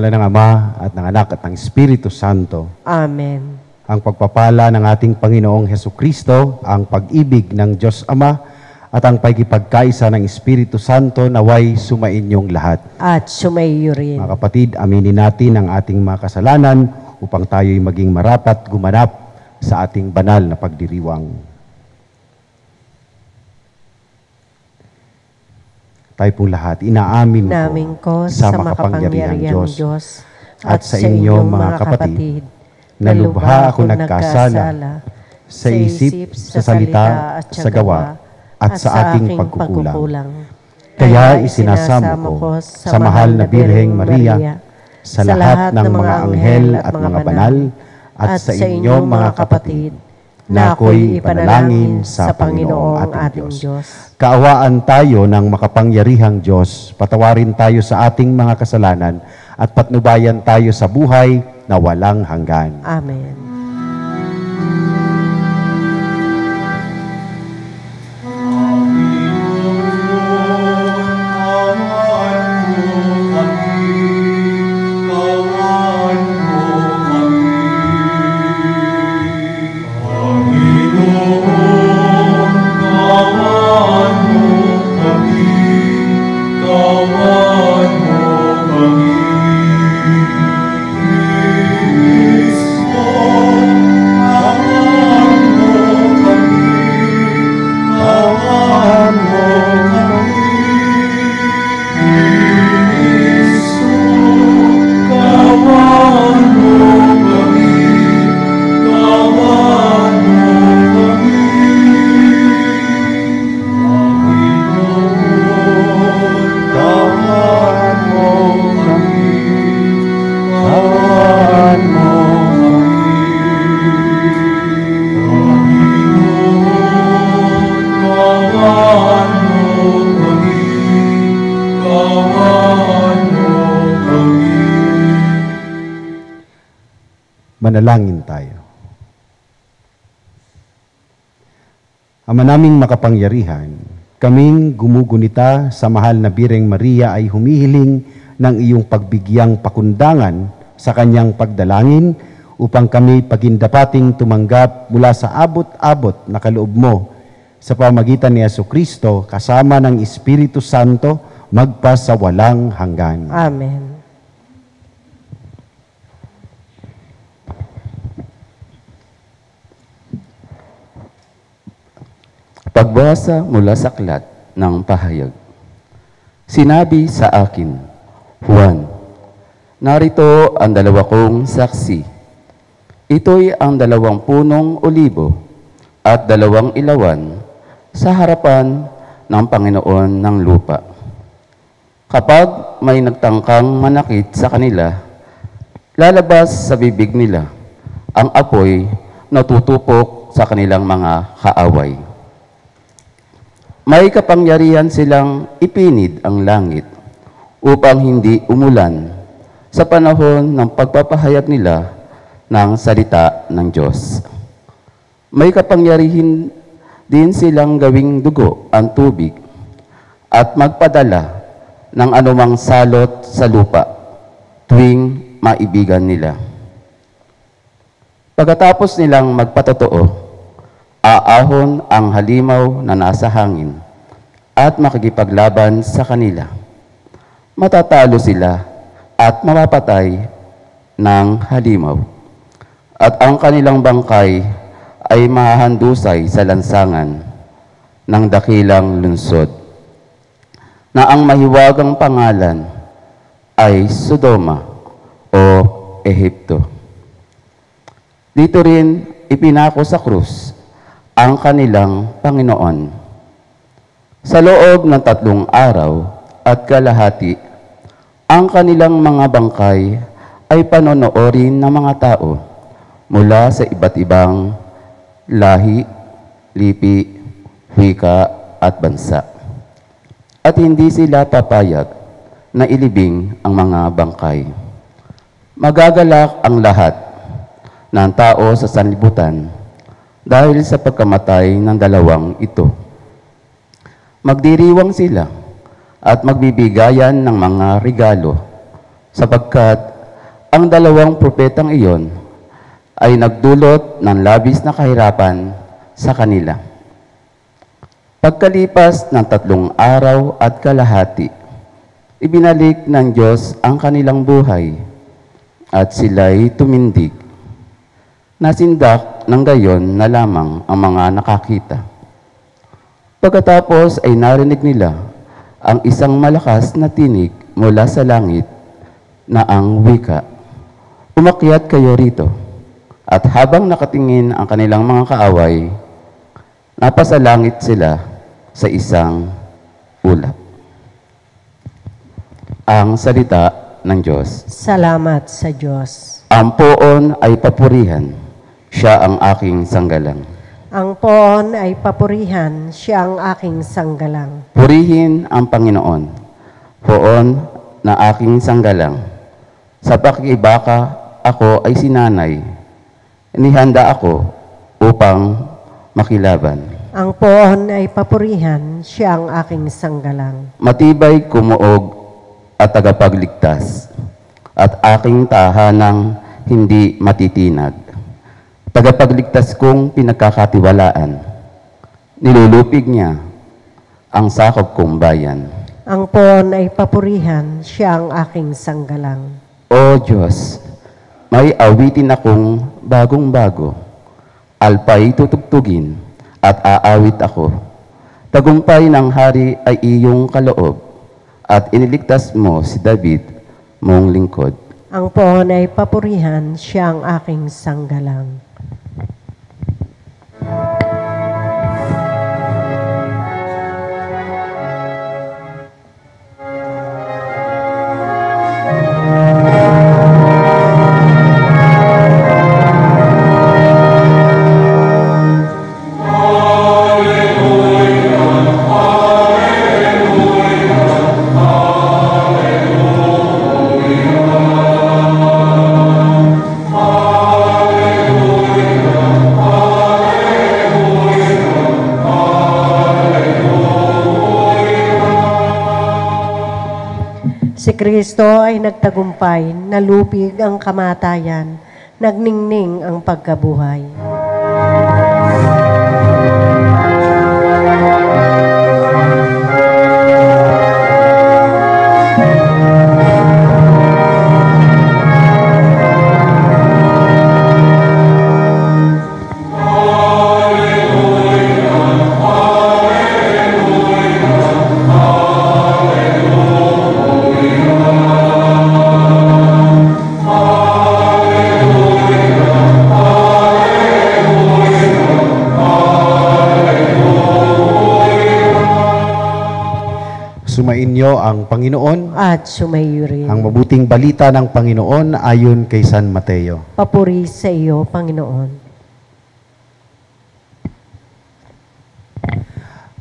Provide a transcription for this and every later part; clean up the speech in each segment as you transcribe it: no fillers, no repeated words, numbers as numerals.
ngalan ng Ama at ng Anak at ng Espiritu Santo. Amen. Ang pagpapala ng ating Panginoong Hesukristo, ang pag-ibig ng Diyos Ama, at ang pagkipagkaisa ng Espiritu Santo naway sumainyong lahat. At sumaiyo rin. Mga kapatid, aminin natin ang ating mga kasalanan upang tayo'y maging marapat gumanap sa ating banal na pagdiriwang. Tayo pong lahat, inaamin ko sa makapangyarihang Diyos at sa inyo mga kapatid, na lubha ako nagkasala sa isip, sa salita at sa gawa at sa aking pagkukulang. Kaya isinasamo ko sa mahal na Birheng Maria, sa lahat ng mga anghel at mga banal, at sa inyo mga kapatid, na ako'y ipanalangin sa Panginoong ating Diyos. Kaawaan tayo ng makapangyarihang Diyos, patawarin tayo sa ating mga kasalanan, at patnubayan tayo sa buhay na walang hanggan. Amen. Manalangin tayo. Ama naming makapangyarihan, kaming gumugunita sa mahal na Birheng Maria ay humihiling ng iyong pagbigyang pakundangan sa kanyang pagdalangin upang kami pagindapating tumanggap mula sa abot-abot na kaloob mo sa pamagitan ni Hesukristo kasama ng Espiritu Santo magpa sa walang hanggan. Amen. Pagbasa mula sa aklat ng pahayag. Sinabi sa akin, Juan, narito ang dalawa kong saksi. Ito'y ang 2 punong olibo at 2 ilawan sa harapan ng Panginoon ng lupa. Kapag may nagtangkang manakit sa kanila, lalabas sa bibig nila ang apoy na tutupok sa kanilang mga kaaway. May kapangyarihan silang ipinid ang langit upang hindi umulan sa panahon ng pagpapahayag nila ng salita ng Diyos. May kapangyarihan din silang gawing dugo ang tubig at magpadala ng anumang salot sa lupa tuwing maibigan nila. Pagkatapos nilang magpatotoo, aahon ang halimaw na nasa hangin at makikipaglaban sa kanila. Matatalo sila at mapapatay ng halimaw. At ang kanilang bangkay ay mahahandusay sa lansangan ng dakilang lungsod, na ang mahiwagang pangalan ay Sodoma o Ehipto. Dito rin ipinako sa krus ang kanilang Panginoon. Sa loob ng 3 araw at kalahati, ang kanilang mga bangkay ay panonoorin ng mga tao mula sa iba't ibang lahi, lipi, wika at bansa. At hindi sila papayag na ilibing ang mga bangkay. Magagalak ang lahat ng tao sa sanlibutan dahil sa pagkamatay ng 2 ito. Magdiriwang sila at magbibigayan ng mga regalo sapagkat Ang dalawang propetang iyon ay nagdulot ng labis na kahirapan sa kanila. Pagkalipas ng 3 araw at kalahati, ibinalik ng Diyos ang kanilang buhay at sila'y tumindig. Nasindak ng gayon na lamang ang mga nakakita. Pagkatapos ay narinig nila ang isang malakas na tinig mula sa langit na ang wika, "Umakyat kayo rito." At habang nakatingin ang kanilang mga kaaway, napasalangit sila sa isang ulap. Ang salita ng Diyos. Salamat sa Diyos. Ang poon ay papurihan, siya ang aking sanggalang. Ang poon ay papurihan, siya ang aking sanggalang. Purihin ang Panginoon, poon na aking sanggalang. Sa pakikibaka ako ay sinanay, inihanda ako upang makilaban. Ang poon ay papurihan, siya ang aking sanggalang. Matibay kumuog at tagapagligtas, at aking tahanang hindi matitinag. Tagapagligtas kong pinagkakatiwalaan, nilulupig niya ang sakop kong bayan. Ang poon ay papurihan, siya ang aking sanggalang. O Diyos, may awitin akong bagong-bago, alpay tutugtugin at aawit ako. Tagumpay ng hari ay iyong kaloob, at iniligtas mo si David, mong lingkod. Ang poon ay papurihan, siya ang aking sanggalang. Si Kristo ay nagtagumpay, nalupig ang kamatayan, nagningning ang pagkabuhay. Sumainyo ang Panginoon At sumayo rin. ang mabuting balita ng Panginoon ayon kay San Mateo. Papuri sa iyo, Panginoon.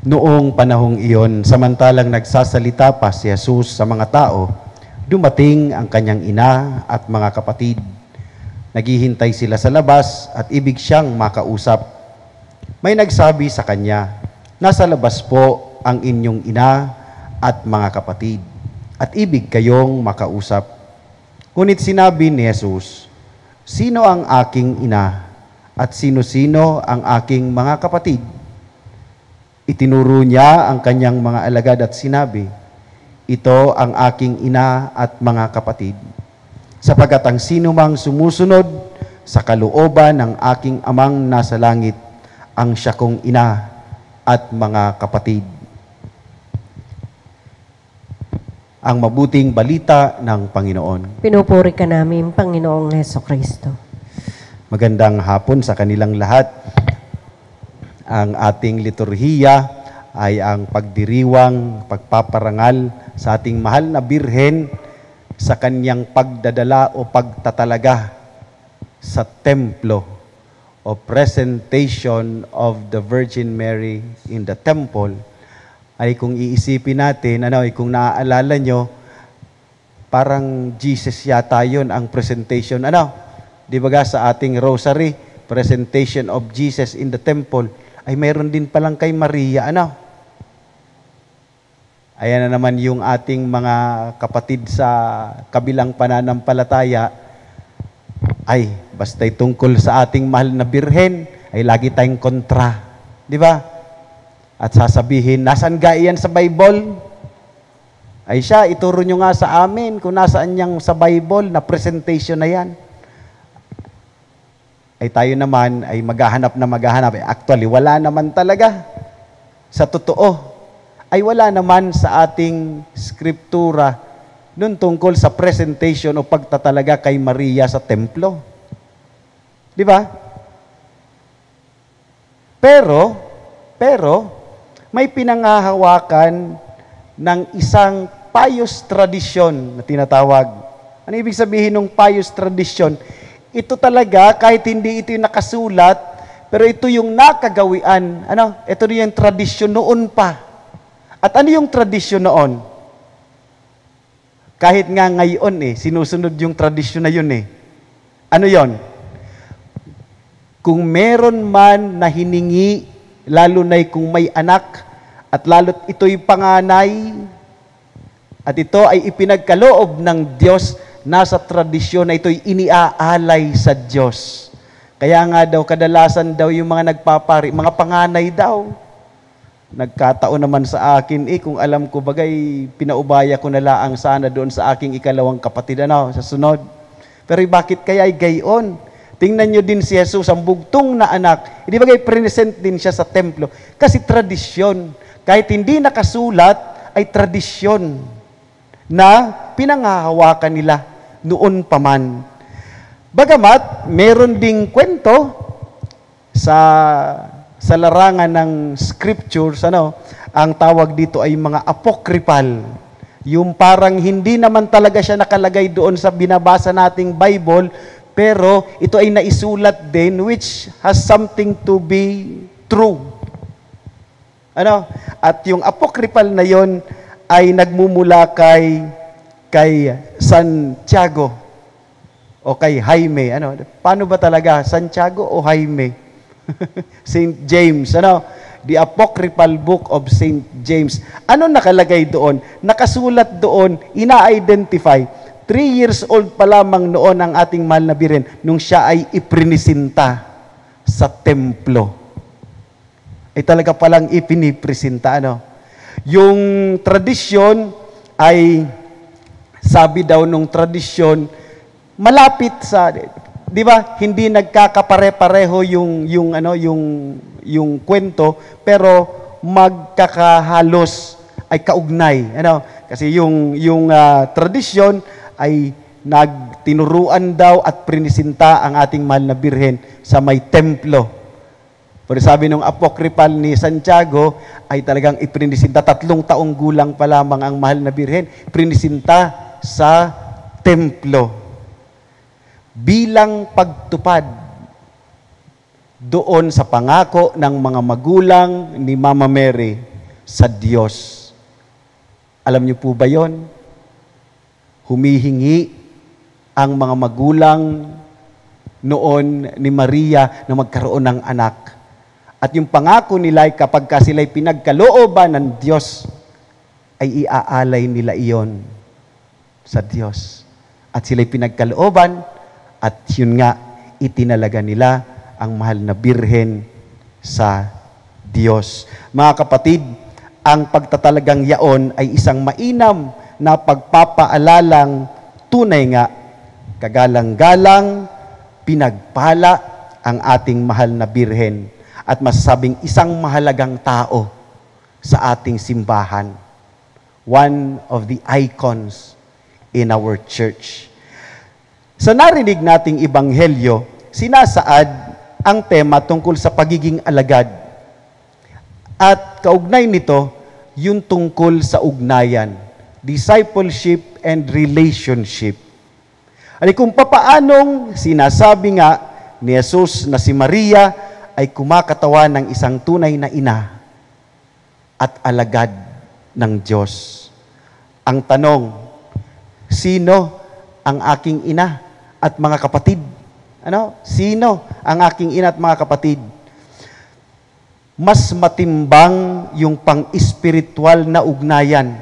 Noong panahong iyon, samantalang nagsasalita pa si Jesus sa mga tao, dumating ang kanyang ina at mga kapatid. Naghihintay sila sa labas at ibig siyang makausap. May nagsabi sa kanya, "Nasa labas po ang inyong ina at mga kapatid, at ibig kayong makausap." Ngunit sinabi ni Jesus, "Sino ang aking ina at sino-sino ang aking mga kapatid?" Itinuro niya ang kanyang mga alagad at sinabi, "Ito ang aking ina at mga kapatid, sapagkat ang sino mang sumusunod sa kalooban ng aking amang nasa langit, ang siya kong ina at mga kapatid." Ang mabuting balita ng Panginoon. Pinupuri ka namin, Panginoong Hesukristo. Magandang hapon sa kanilang lahat. Ang ating liturhiya ay ang pagdiriwang, pagpaparangal sa ating mahal na Birhen sa kanyang pagdadala o pagtatalaga sa templo o presentation of the Virgin Mary in the temple. Ay kung iisipin natin, kung naaalala nyo, parang Jesus yata yun ang presentation. Di ba sa ating rosary, presentation of Jesus in the temple, ay mayroon din palang kay Maria. Ayan na naman yung ating mga kapatid sa kabilang pananampalataya ay basta'y tungkol sa ating mahal na birhen, ay lagi tayong kontra. Di ba? At sasabihin, nasan ga iyan sa Bible? Ay siya, ituro nyo nga sa amin kung nasaan niyang sa Bible na presentation na yan. Ay tayo naman ay maghahanap. Actually, wala naman talaga. Sa totoo, ay wala naman sa ating skriptura nun tungkol sa presentation o pagtatalaga kay Maria sa templo. Di ba? Pero, may pinanghahawakan ng isang pious tradition na tinatawag. Ano ibig sabihin ng pious tradition? Ito talaga, kahit hindi ito yung nakasulat, pero ito yung nakagawian. Ito yung tradisyon noon pa. At ano yung tradisyon noon? Kahit nga ngayon sinusunod yung tradisyon na yun Ano yon? Kung meron man na hiningi, lalo na kung may anak, at lalo't ito'y panganay, at ito ay ipinagkaloob ng Diyos, nasa tradisyon na ito'y iniaalay sa Diyos. Kaya nga daw, kadalasan daw yung mga nagpapari, mga panganay daw. Nagkataon naman sa akin, kung alam ko, bagay, pinaubaya ko na laang sana doon sa aking ikalawang kapatid, sa sunod. Pero bakit kaya ay gayon? Tingnan nyo din si Jesus, ang bugtong na anak, hindi bagay present din siya sa templo. Kasi tradisyon, kahit hindi nakasulat, ay tradisyon na pinanghahawakan nila noon pa man. Bagamat, meron ding kwento sa larangan ng scriptures, ang tawag dito ay mga apocryphal. Yung parang hindi naman talaga siya nakalagay doon sa binabasa nating Bible, pero ito ay naisulat din which has something to be true. At yung apocryphal na yon ay nagmumula kay Santiago o kay Jaime. Paano ba talaga? Santiago o Jaime? St. James, the apocryphal book of St. James. Ano nakalagay doon? Nakasulat doon, ina-identify. 3 years old pa lamang noon ang ating mahal na birhen nung siya ay iprinisinta sa templo. Ay talaga palang ipinipresinta. Yung tradisyon ay, sabi daw nung tradisyon, malapit sa... Di ba? Hindi nagkakapare-pareho yung kwento, pero magkakahalos ay kaugnay. Kasi yung tradisyon ay nagtinuruan daw at prinisinta ang ating mahal na birhen sa may templo. Pero sabi nung apocryphal ni Santiago ay talagang iprinisinta, 3 taong gulang pa lamang ang mahal na birhen, prinisinta sa templo. Bilang pagtupad doon sa pangako ng mga magulang ni Mama Mary sa Diyos. Alam niyo po ba yon? Humihingi ang mga magulang noon ni Maria na magkaroon ng anak. At yung pangako nila ay kapag sila'y pinagkalooban ng Diyos, ay iaalay nila iyon sa Diyos. At sila'y pinagkalooban, at yun nga, itinalaga nila ang mahal na birhen sa Diyos. Mga kapatid, ang pagtatalagang yaon ay isang mainam na pagpapaalalang tunay nga, kagalang-galang, pinagpala ang ating mahal na birhen at masasabing isang mahalagang tao sa ating simbahan. One of the icons in our church. Sa narinig nating ebanghelyo, sinasaad ang tema tungkol sa pagiging alagad. At kaugnay nito, yung tungkol sa ugnayan, discipleship and relationship. Kung papaanong sinasabi nga ni Jesus na si Maria ay kumakatawan ng isang tunay na ina at alagad ng Diyos. Ang tanong, sino ang aking ina at mga kapatid? Sino ang aking ina at mga kapatid? Mas matimbang yung pang-espiritual na ugnayan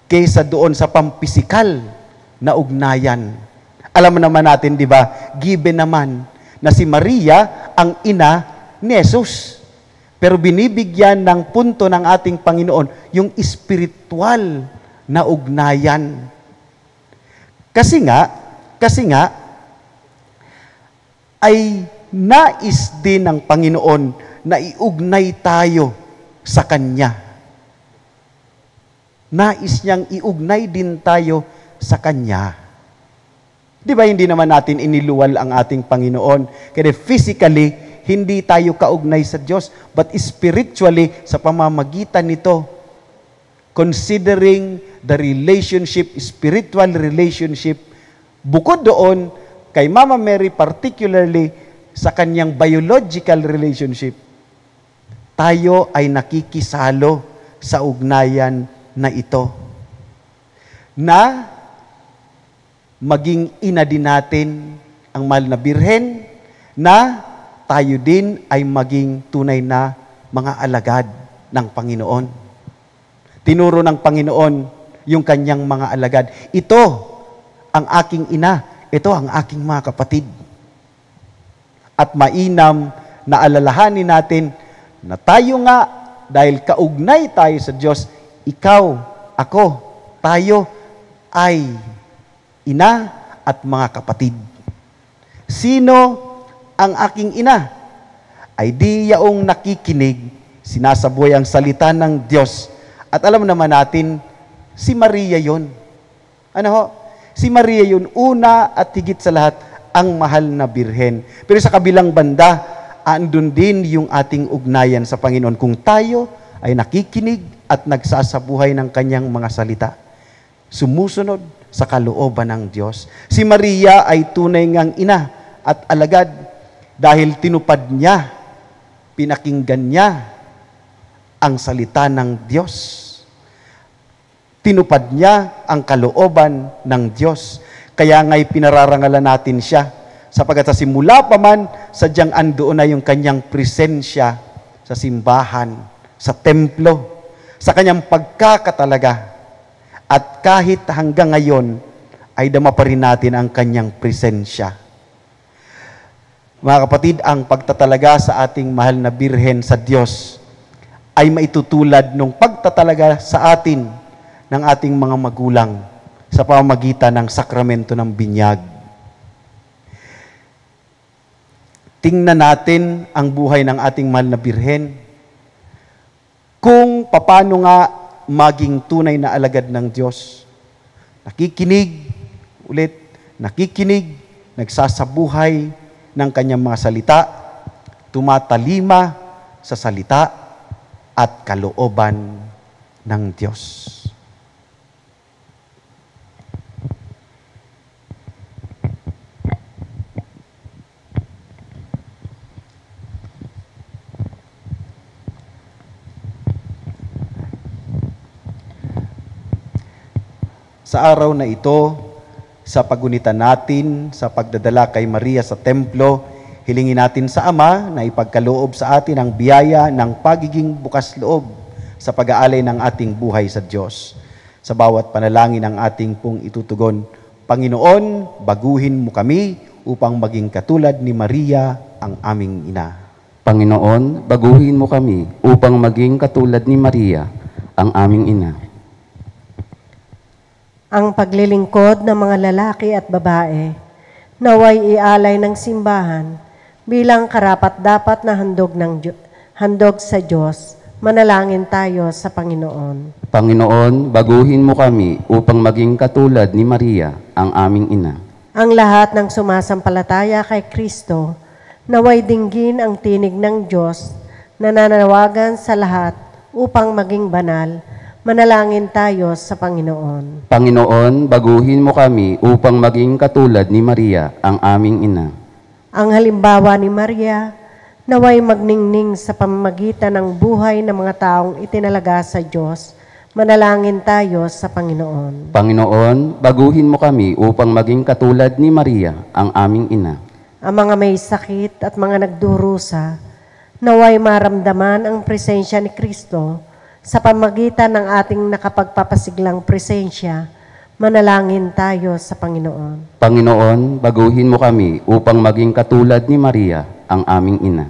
kaysa doon sa pampisikal na ugnayan. Alam naman natin, di ba, given naman na si Maria ang ina ni Jesus. Pero binibigyan ng punto ng ating Panginoon yung spiritual na ugnayan. Kasi nga, ay nais din ng Panginoon na iugnay tayo sa Kanya. Nais niyang iugnay din tayo sa Kanya. Di ba hindi naman natin iniluwal ang ating Panginoon? Kaya physically, hindi tayo kaugnay sa Diyos, but spiritually, sa pamamagitan nito, considering the relationship, spiritual relationship, bukod doon, kay Mama Mary particularly, sa kanyang biological relationship, tayo ay nakikisalo sa ugnayan na ito. Na maging ina din natin ang mahal na Birhen, na tayo din ay maging tunay na mga alagad ng Panginoon. Tinuro ng Panginoon yung kanyang mga alagad. Ito ang aking ina, ito ang aking mga kapatid. At mainam na alalahanin natin na tayo nga, dahil kaugnay tayo sa Diyos, ikaw, ako, tayo ay ina at mga kapatid. Sino ang aking ina? Ay di yaong nakikinig, sinasabuhay ang salita ng Diyos. At alam naman natin, si Maria yun. Ano ho? Si Maria yun, una at higit sa lahat, ang mahal na Birhen. Pero sa kabilang banda, andun din yung ating ugnayan sa Panginoon. Kung tayo ay nakikinig at nagsasabuhay ng kanyang mga salita, sumusunod sa kalooban ng Diyos. Si Maria ay tunay ngang ina at alagad dahil tinupad niya, pinakinggan niya ang salita ng Diyos. Tinupad niya ang kalooban ng Diyos. Kaya nga'y pinararangalan natin siya, sapagkat sa simula pa man, sadyang andoon na yung kanyang presensya sa simbahan, sa templo, sa kanyang pagkakatalaga. At kahit hanggang ngayon, ay dama pa rin natin ang kanyang presensya. Mga kapatid, ang pagtatalaga sa ating mahal na Birhen sa Diyos ay maitutulad ng pagtatalaga sa atin ng ating mga magulang sa pamamagitan ng sakramento ng binyag. Tingnan natin ang buhay ng ating mahal na Birhen. Kung paano nga maging tunay na alagad ng Diyos. Nakikinig, nagsasabuhay ng kanyang mga salita, tumatalima sa salita at kalooban ng Diyos. Sa araw na ito, sa pagunitan natin, sa pagdadala kay Maria sa templo, hilingin natin sa Ama na ipagkaloob sa atin ang biyaya ng pagiging bukas loob sa pag-aalay ng ating buhay sa Diyos. Sa bawat panalangin ng ating pong itutugon, Panginoon, baguhin mo kami upang maging katulad ni Maria, ang aming ina. Panginoon, baguhin mo kami upang maging katulad ni Maria, ang aming ina. Ang paglilingkod ng mga lalaki at babae, naway ialay ng simbahan bilang karapat-dapat na handog sa Diyos. Manalangin tayo sa Panginoon. Panginoon, baguhin mo kami upang maging katulad ni Maria, ang aming ina. Ang lahat ng sumasampalataya kay Kristo, naway dinggin ang tinig ng Diyos na nananawagan sa lahat upang maging banal. Manalangin tayo sa Panginoon. Panginoon, baguhin mo kami upang maging katulad ni Maria, ang aming ina. Ang halimbawa ni Maria, naway magningning sa pamamagitan ng buhay ng mga taong itinalaga sa Diyos. Manalangin tayo sa Panginoon. Panginoon, baguhin mo kami upang maging katulad ni Maria, ang aming ina. Ang mga may sakit at mga nagdurusa, naway maramdaman ang presensya ni Kristo sa pamamagitan ng ating nakapagpapasiglang presensya. Manalangin tayo sa Panginoon. Panginoon, baguhin mo kami upang maging katulad ni Maria, ang aming ina.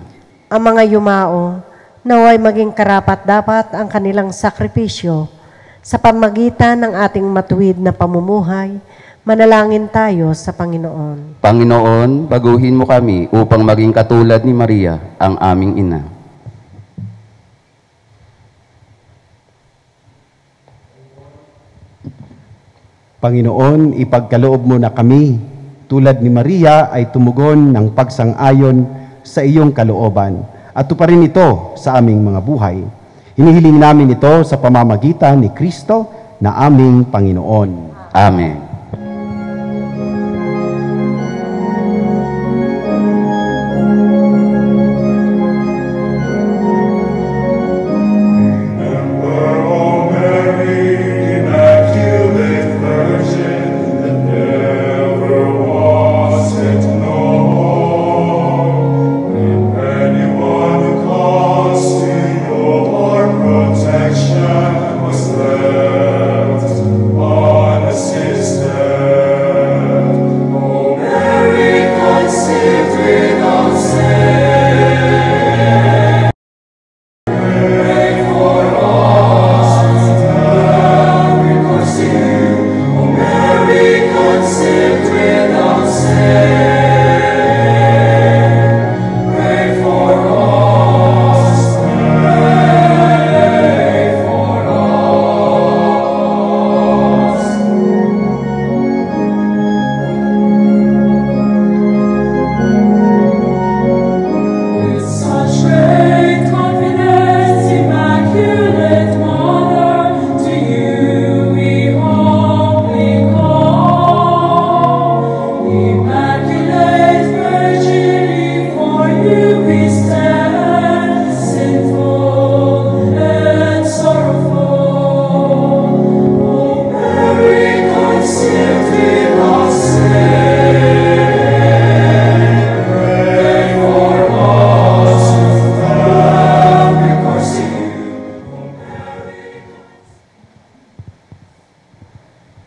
Ang mga yumao, naway maging karapat-dapat ang kanilang sakripisyo sa pamagitan ng ating matuwid na pamumuhay. Manalangin tayo sa Panginoon. Panginoon, baguhin mo kami upang maging katulad ni Maria, ang aming ina. Panginoon, ipagkaloob mo na kami, tulad ni Maria ay tumugon ng pagsang-ayon sa iyong kalooban. At tuparin ito sa aming mga buhay. Hinihiling namin ito sa pamamagitan ni Kristo na aming Panginoon. Amen.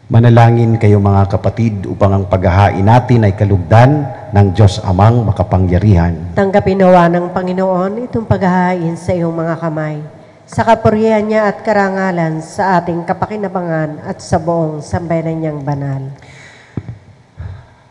Manalangin kayo mga kapatid upang ang paghahain natin ay kalugdan ng Diyos Amang makapangyarihan. Tanggapin nawa ng Panginoon itong paghahain sa iyong mga kamay, sa kapurihan niya at karangalan sa ating kapakinabangan at sa buong sambayanan niyang banal.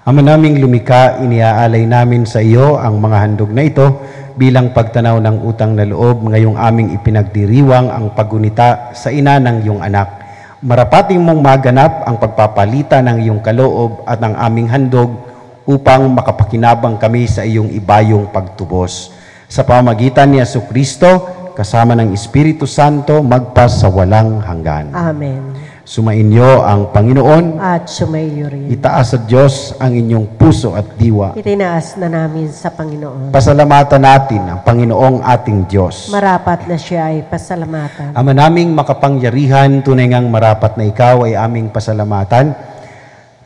Ama naming lumikha, iniaalay namin sa iyo ang mga handog na ito bilang pagtanaw ng utang na loob ngayong aming ipinagdiriwang ang paggunita sa ina ng iyong anak. Marapating mong maganap ang pagpapalitan ng iyong kaloob at ng aming handog upang makapakinabang kami sa iyong ibayong pagtubos. Sa pamagitan ni Jesucristo, kasama ng Espiritu Santo, magpas sa walang hanggan. Amen. Sumainyo ang Panginoon. At sumaiyo rin. Itaas sa Diyos ang inyong puso at diwa. Itinaas na namin sa Panginoon. Pasalamatan natin ang Panginoong ating Diyos. Marapat na siya ay pasalamatan. Ama naming makapangyarihan, tunay ngang marapat na ikaw ay aming pasalamatan.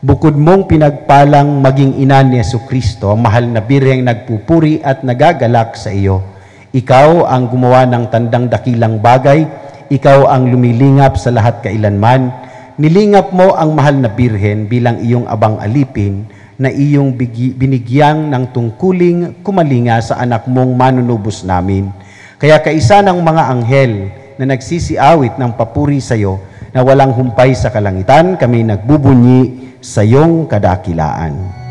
Bukod mong pinagpalang maging ina ni Jesucristo, ang mahal na birheng nagpupuri at nagagalak sa iyo. Ikaw ang gumawa ng tandang dakilang bagay. Ikaw ang lumilingap sa lahat kailanman. Nilingap mo ang mahal na birhen bilang iyong abang alipin na iyong binigyang ng tungkuling kumalinga sa anak mong manunubos namin. Kaya kaisa ng mga anghel na nagsisiawit ng papuri sa iyo na walang humpay sa kalangitan, kami nagbubunyi sa iyong kadakilaan.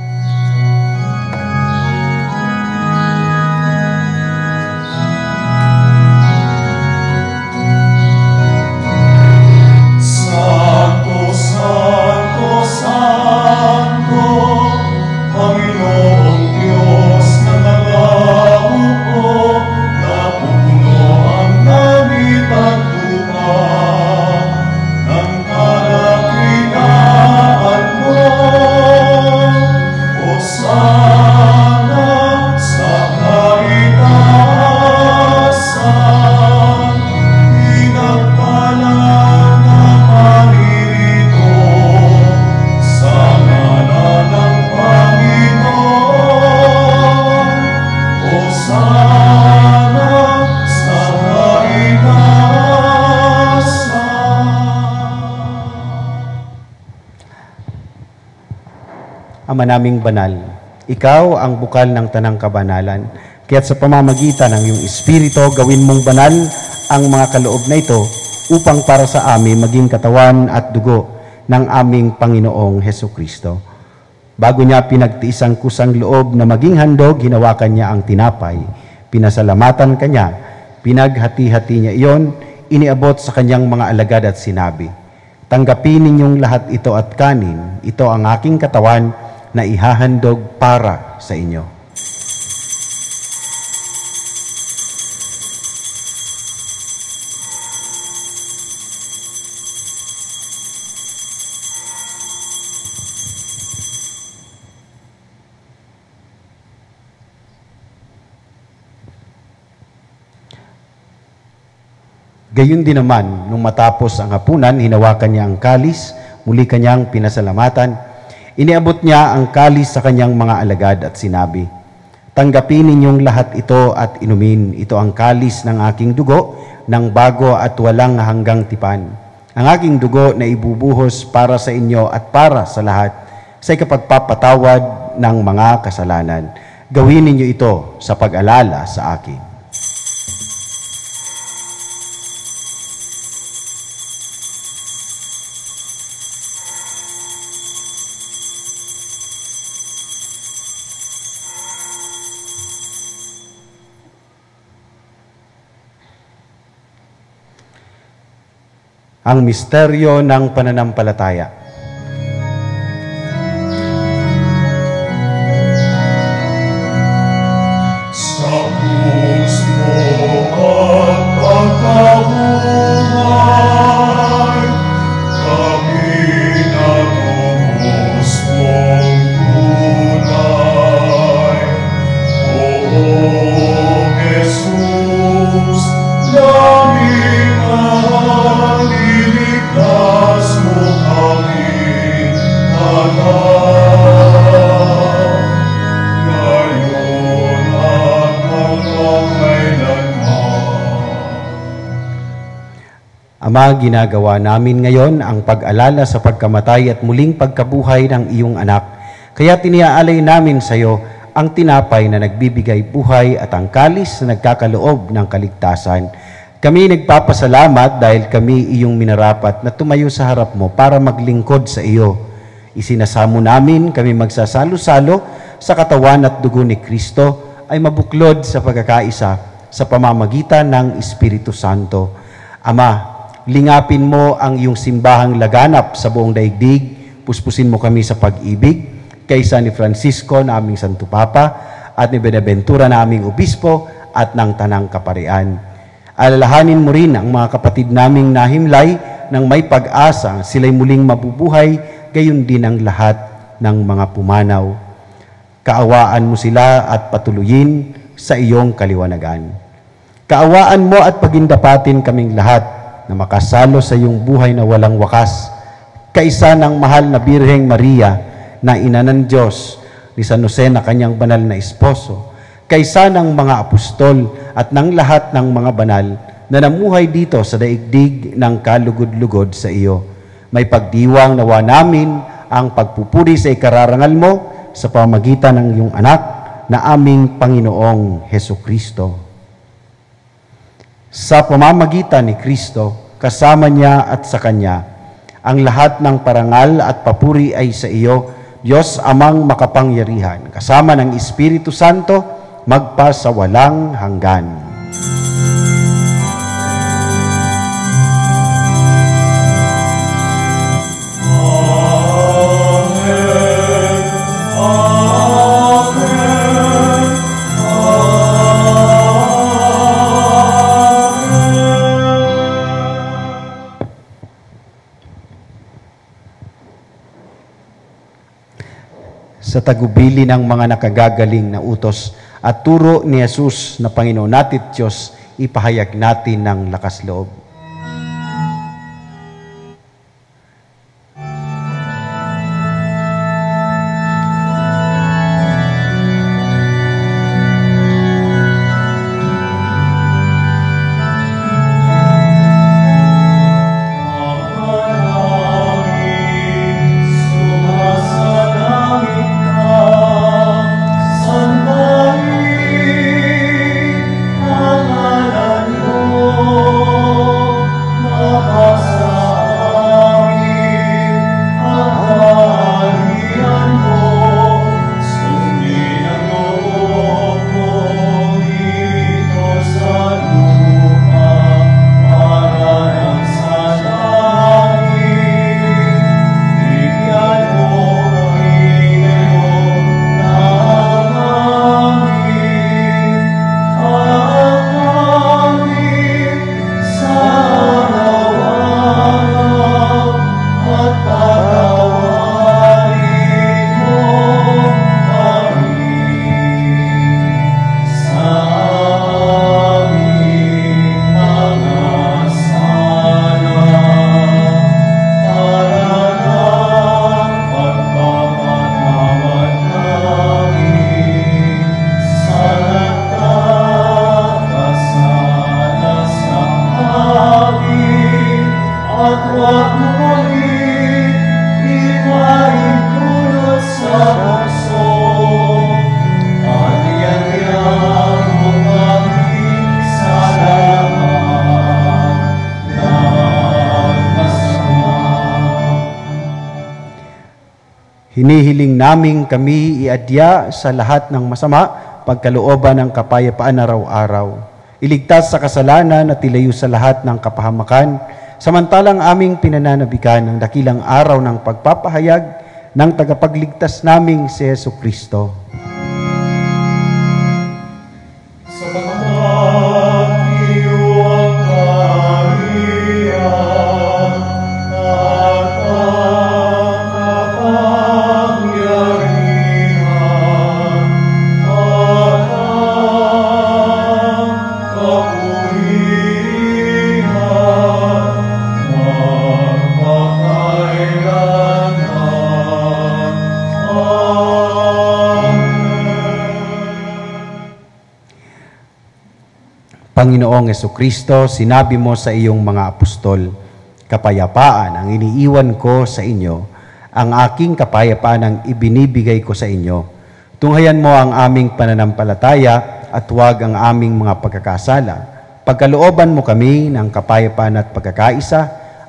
Ama naming banal, ikaw ang bukal ng tanang kabanalan. Kaya't sa pamamagitan ng iyong Espiritu, gawin mong banal ang mga kaloob na ito upang para sa amin maging katawan at dugo ng aming Panginoong Hesukristo. Bago niya pinagtiis ang kusang loob na maging handog, hinawakan niya ang tinapay, pinasalamatan kanya, pinaghati-hati niya iyon, iniabot sa kanyang mga alagad at sinabi, "Tanggapin ninyong lahat ito at kanin, ito ang aking katawan na ihahandog para sa inyo." Gayon din naman, nung matapos ang hapunan, hinawakan niya ang kalis, muli kanyang pinasalamatan. Iniabot niya ang kalis sa kanyang mga alagad at sinabi, "Tanggapin ninyong lahat ito at inumin. Ito ang kalis ng aking dugo, ng bago at walang hanggang tipan. Ang aking dugo na ibubuhos para sa inyo at para sa lahat, sa ikapagpapatawad ng mga kasalanan. Gawin ninyo ito sa pag-alala sa akin." Ang misteryo ng pananampalataya. Sa puso at pagkabuhay, kami natubos mong tunay. O Jesus, langit mahal, iligtas mo kami anak, ngayon at magpakailanman. Ama, ginagawa namin ngayon ang pag-alala sa pagkamatay at muling pagkabuhay ng iyong anak. Kaya tiniaalay namin sa iyo ang tinapay na nagbibigay buhay at ang kalis na nagkakaloob ng kaligtasan. Kami nagpapasalamat dahil kami iyong minarapat na tumayo sa harap mo para maglingkod sa iyo. Isinasamo namin kami magsasalo-salo sa katawan at dugo ni Kristo ay mabuklod sa pagkakaisa sa pamamagitan ng Espiritu Santo. Ama, lingapin mo ang iyong simbahang laganap sa buong daigdig, puspusin mo kami sa pag-ibig, kaysa ni Francisco na aming Santo Papa at ni Benaventura na aming Obispo at ng Tanang Kaparian. Alalahanin mo rin ang mga kapatid naming nahimlay ng may pag-asa sila'y muling mabubuhay, gayon din ang lahat ng mga pumanaw. Kaawaan mo sila at patuloyin sa iyong kaliwanagan. Kaawaan mo at pagindapatin kaming lahat na makasalo sa iyong buhay na walang wakas, kaisa ng mahal na Birheng Maria na ina ng Diyos, ni San Jose na kanyang banal na esposo, kaysa ng mga apostol at ng lahat ng mga banal na namuhay dito sa daigdig ng kalugod-lugod sa iyo. May pagdiwang nawa namin ang pagpupuri sa ikararangal mo sa pamamagitan ng iyong anak na aming Panginoong Hesukristo. Sa pamamagitan ni Kristo, kasama niya at sa Kanya, ang lahat ng parangal at papuri ay sa iyo, Diyos Amang makapangyarihan, kasama ng Espiritu Santo, magpasawalang hanggan. Amen. Amen. Sa tagubili ng mga nakagagaling na utos at turo ni Jesus na Panginoon natin Diyos, ipahayag natin ng lakas loob. Hinihiling naming kami iadya sa lahat ng masama, pagkalooban ng kapayapaan araw-araw. Iligtas sa kasalanan at ilayo sa lahat ng kapahamakan, samantalang aming pinananabikan ang dakilang araw ng pagpapahayag ng tagapagligtas naming si Jesucristo. Panginoong Jesucristo, sinabi mo sa iyong mga apostol, kapayapaan ang iniiwan ko sa inyo, ang aking kapayapaan ang ibinibigay ko sa inyo. Tunghayan mo ang aming pananampalataya at huwag ang aming mga pagkakasala. Pagkalooban mo kami ng kapayapaan at pagkakaisa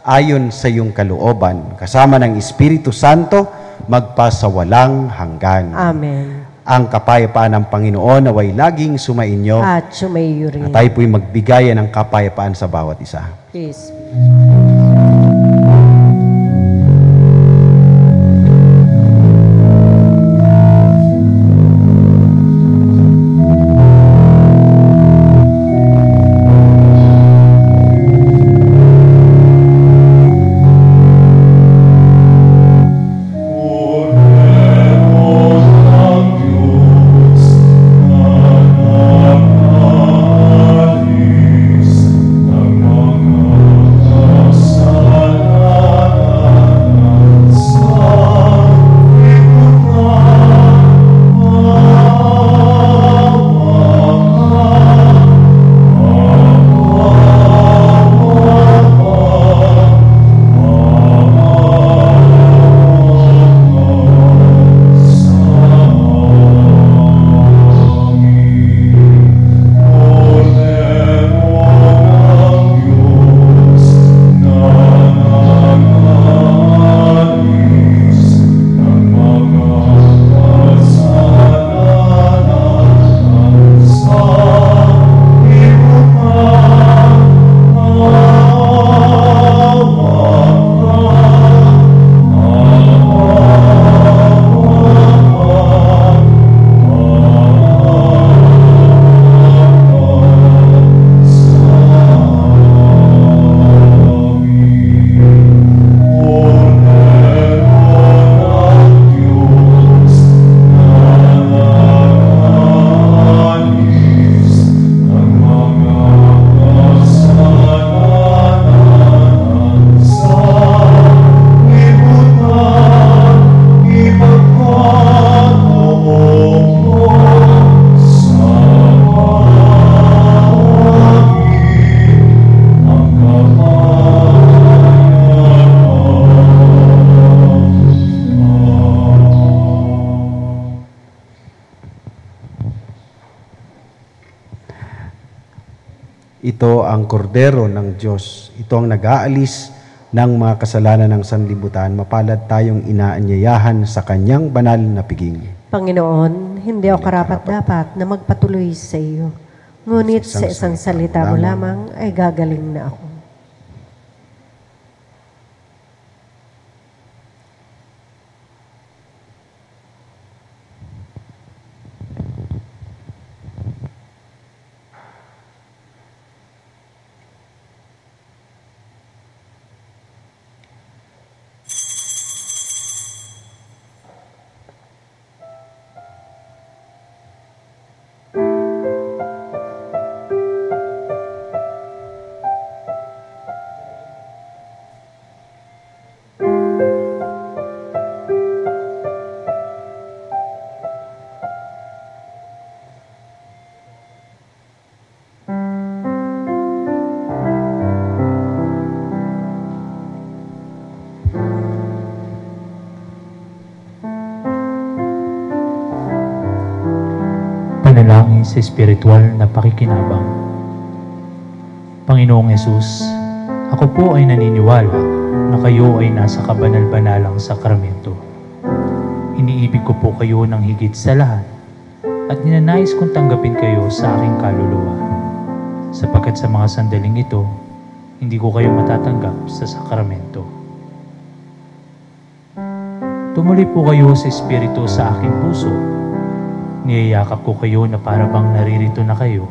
ayon sa iyong kalooban, kasama ng Espiritu Santo, magpasawalang hanggan. Amen. Ang kapayapaan ng Panginoon naway laging sumainyo At sumaiyo rin. at tayo po'y magbigayan ng kapayapaan sa bawat isa. Peace. Ito ang kordero ng Diyos. Ito ang nag-aalis ng mga kasalanan ng sanlibutan. Mapalad tayong inaanyayahan sa kanyang banal na piging. Panginoon, hindi ako karapat-dapat na magpatuloy sa iyo. Ngunit sa isang salita mo lamang ay gagaling na ako. Panalangin sa espiritual na pakikinabang. Panginoong Hesus, ako po ay naniniwala na kayo ay nasa kabanal-banalang sakramento. iniibig ko po kayo ng higit sa lahat at ninanais kong tanggapin kayo sa aking kaluluwa. Sapagkat sa mga sandaling ito, hindi ko kayo matatanggap sa sakramento. Tumuloy po kayo sa Espiritu sa aking puso. Niyayakap ko kayo na para bang naririto na kayo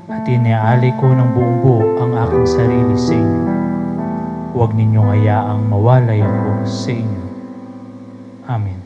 at iniaalay ko ng buong buo ang aking sarili sa inyo. Huwag ninyong hayaang mawalay ako sa inyo. Amen.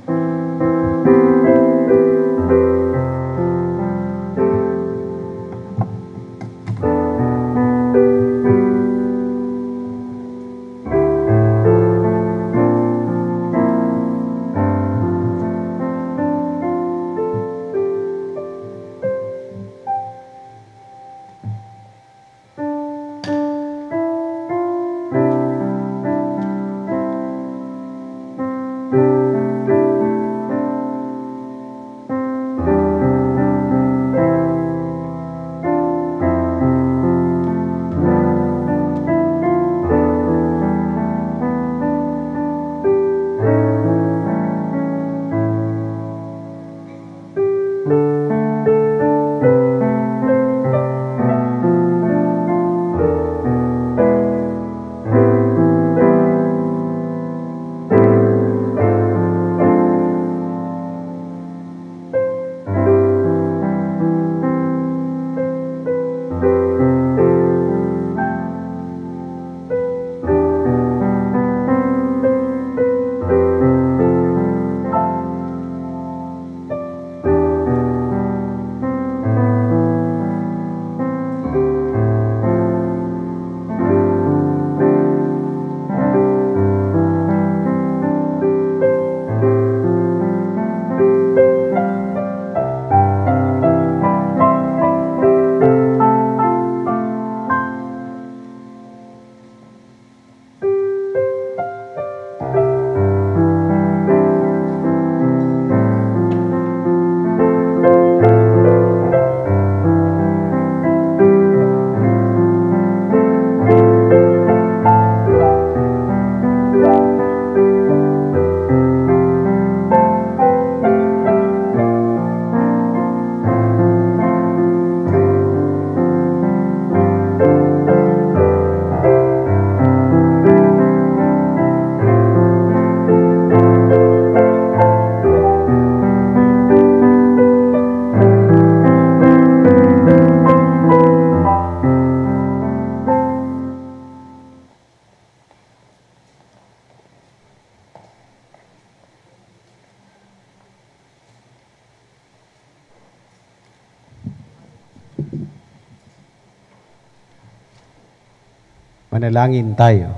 Manalangin tayo.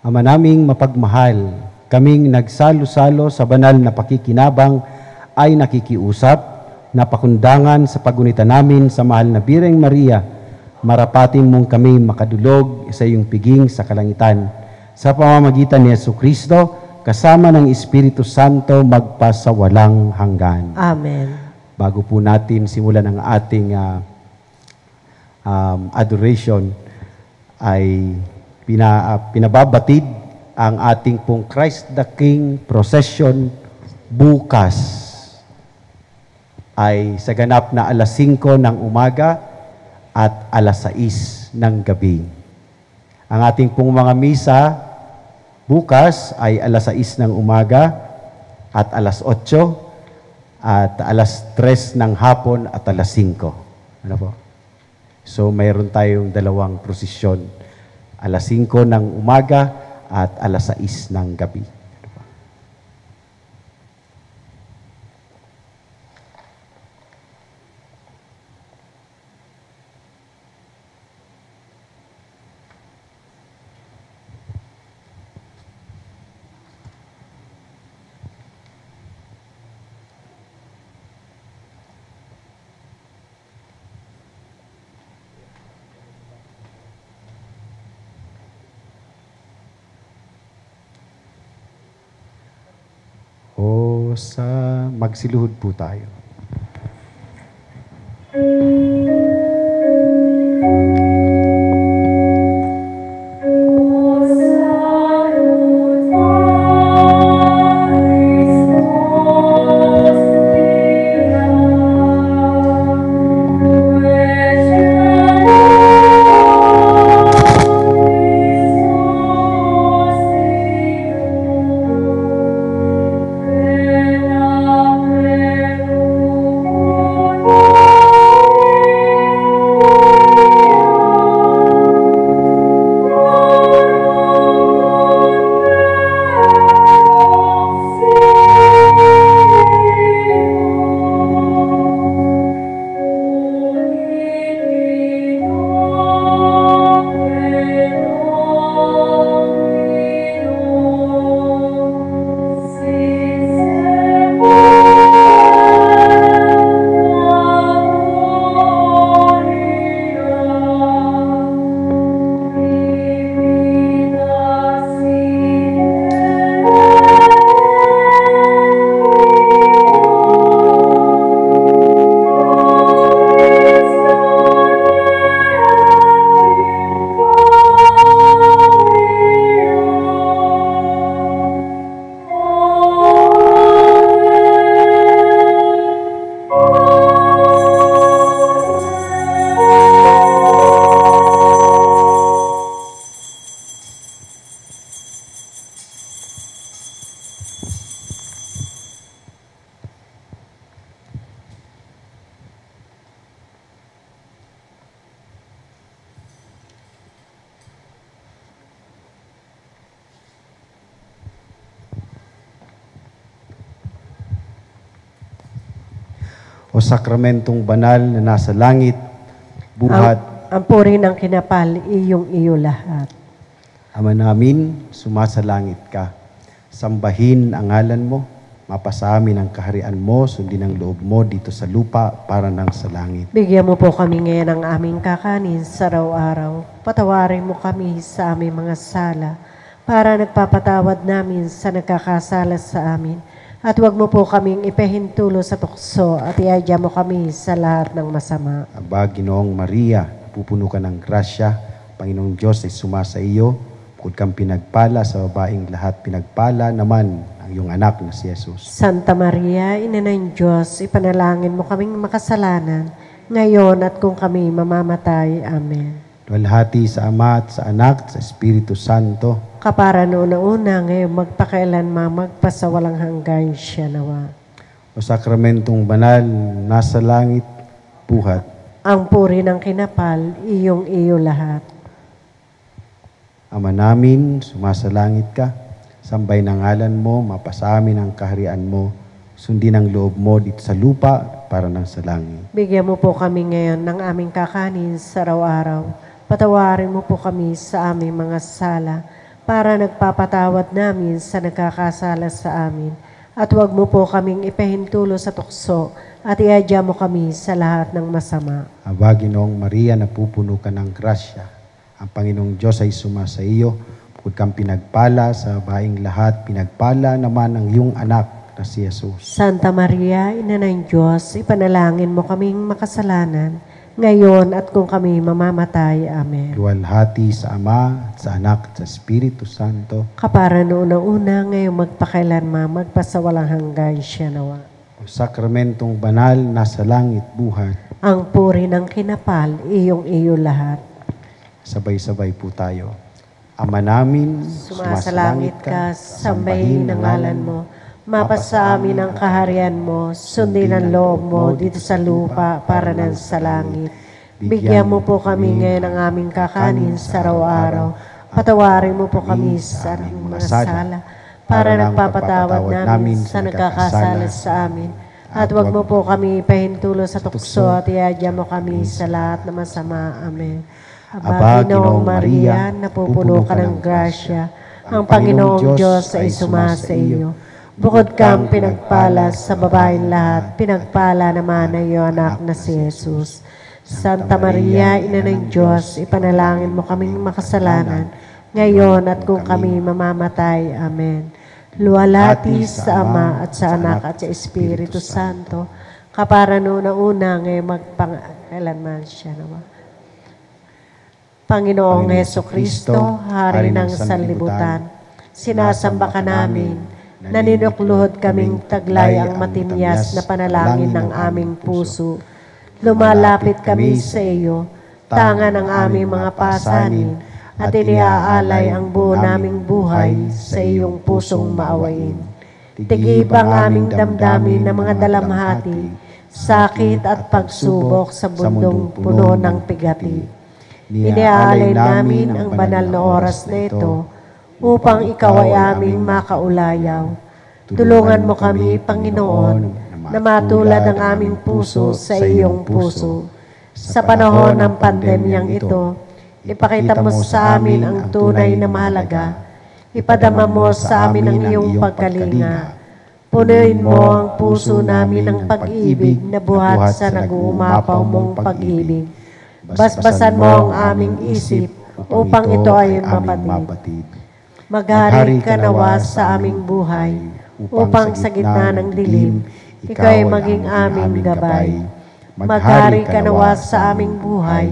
Ama naming mapagmahal, kaming nagsalo-salo sa banal na pakikinabang ay nakikiusap, napakundangan sa pagunita namin sa mahal na Birheng Maria, marapatin mong kami makadulog sa iyong piging sa kalangitan. Sa pamamagitan ni Jesucristo, kasama ng Espiritu Santo, magpasawalang hanggan. Amen. Bago po natin simulan ang ating adoration, ay pinababatid ang ating pong Christ the King procession bukas ay sa ganap na alas 5 ng umaga at alas 6 ng gabi. Ang ating pong mga misa bukas ay alas 6 ng umaga at alas 8 at alas 3 ng hapon at alas 5. Ano po? So, mayroon tayong dalawang prosesyon. Alas 5 ng umaga at alas 6 ng gabi. Magsiluhod po tayo. O O sakramentong banal na nasa langit, buhat, ang puri ng kinapal, iyong iyo lahat. Ama namin, sumasalangit ka. Sambahin ang ngalan mo, mapasamin ang kaharian mo, sundin ang loob mo dito sa lupa para nang sa langit. Bigyan mo po kami ngayon ng aming kakanin sa araw-araw. Patawarin mo kami sa aming mga sala para nagpapatawad namin sa nagkakasala sa amin. At huwag mo po kaming ipahintulo sa tukso at iadya mo kami sa lahat ng masama. Aba, Ginoong Maria, pupuno ka ng grasya, Panginoong Diyos ay sumasa iyo, bukod kang pinagpala sa babaeng lahat, pinagpala naman ang iyong anak na si Jesus. Santa Maria, Ina ng Diyos, ipanalangin mo kaming makasalanan, ngayon at kung kami mamamatay. Amen. Luwalhati sa Ama at sa Anak at sa Espiritu Santo, Kapara noon na una, ngayon magpakailanman, magpasawalang hanggan siya nawa. o sakramentong banal nasa langit, buhat, Ang puri ng kinapal, iyong iyo lahat. Ama namin, sumasalangit ka, sambay ng ngalan mo, mapasamin ang kaharian mo, sundin ang loob mo dito sa lupa para nang sa langit. Bigyan mo po kami ngayon ng aming kakanin sa araw-araw. Patawarin mo po kami sa aming mga sala para nagpapatawad namin sa nagkakasala sa amin. At huwag mo po kaming ipahintulo sa tukso at iadya mo kami sa lahat ng masama. Aba, Ginoong Maria, napupuno ka ng grasya. Ang Panginoong Diyos ay sumasa iyo, bukod kang pinagpala sa babaeng lahat, pinagpala naman ang iyong anak na si Jesus. Santa Maria, Ina ng Diyos, ipanalangin mo kaming makasalanan, ngayon at kung kami mamamatay. Amen. Luwalhati sa Ama, at sa Anak, at sa Espiritu Santo, Kapara noon na una, ngayon magpakailanman, magpasawalang hanggan siya nawa. o sakramentong banal nasa langit, buhat, Ang puri ng kinapal, iyong iyo lahat. sabay-sabay po tayo. Ama namin, Sumasalangit ka, sambahin ang ngalan mo, mapasa amin ang kaharian mo, sundin ang loob mo dito sa lupa para nang sa langit. Bigyan mo po kami ngayon ng aming kakanin sa araw-araw. Patawarin mo po kami sa aming mga sala para nagpapatawad namin sa nagkakasala sa amin. At huwag mo po kami ipahintulo sa tukso at iadya mo kami sa lahat na masama. Amen. Aba, Ginoong Maria, napupuno ka ng grasya. Ang Panginoong Diyos ay sumasa iyo. Bukod kang pinagpala sa babaeng lahat, pinagpala naman ang iyong anak na si Jesus. Santa Maria, Ina ng Diyos, ipanalangin mo kaming makasalanan, ngayon at kung kami mamamatay. Amen. Luwalhati sa Ama at sa Anak at sa Espiritu Santo, kapara noon na una, ngayon magpakailanman siya naman. Panginoong Hesukristo, Hari ng sanlibutan, sinasamba ka namin, naninukluhod kaming taglay ang matinyas na panalangin ng aming puso. Lumalapit kami sa iyo, tanga ng aming mga pasanin, at iniaalay ang buo naming buhay sa iyong pusong maawain. Tigibang aming damdamin ng mga dalamhati, sakit at pagsubok sa bundong puno ng pigati. Iniaalay namin ang banal na oras na ito upang ikaw ay aming makaulayaw. Tulungan mo kami, Panginoon, na matulad ang aming puso sa iyong puso. Sa panahon ng pandemyang ito, ipakita mo sa amin ang tunay na mahalaga. Ipadama mo sa amin ang iyong pagkalinga. Punuin mo ang puso namin ng pag-ibig na buhat sa nag-uumapaw mong pag-ibig. Basbasan mo ang aming isip upang ito ay mapatid. Maghari ka nawa sa aming buhay upang sa gitna ng dilim, ikaw ay maging aming gabay. Maghari ka nawa sa aming buhay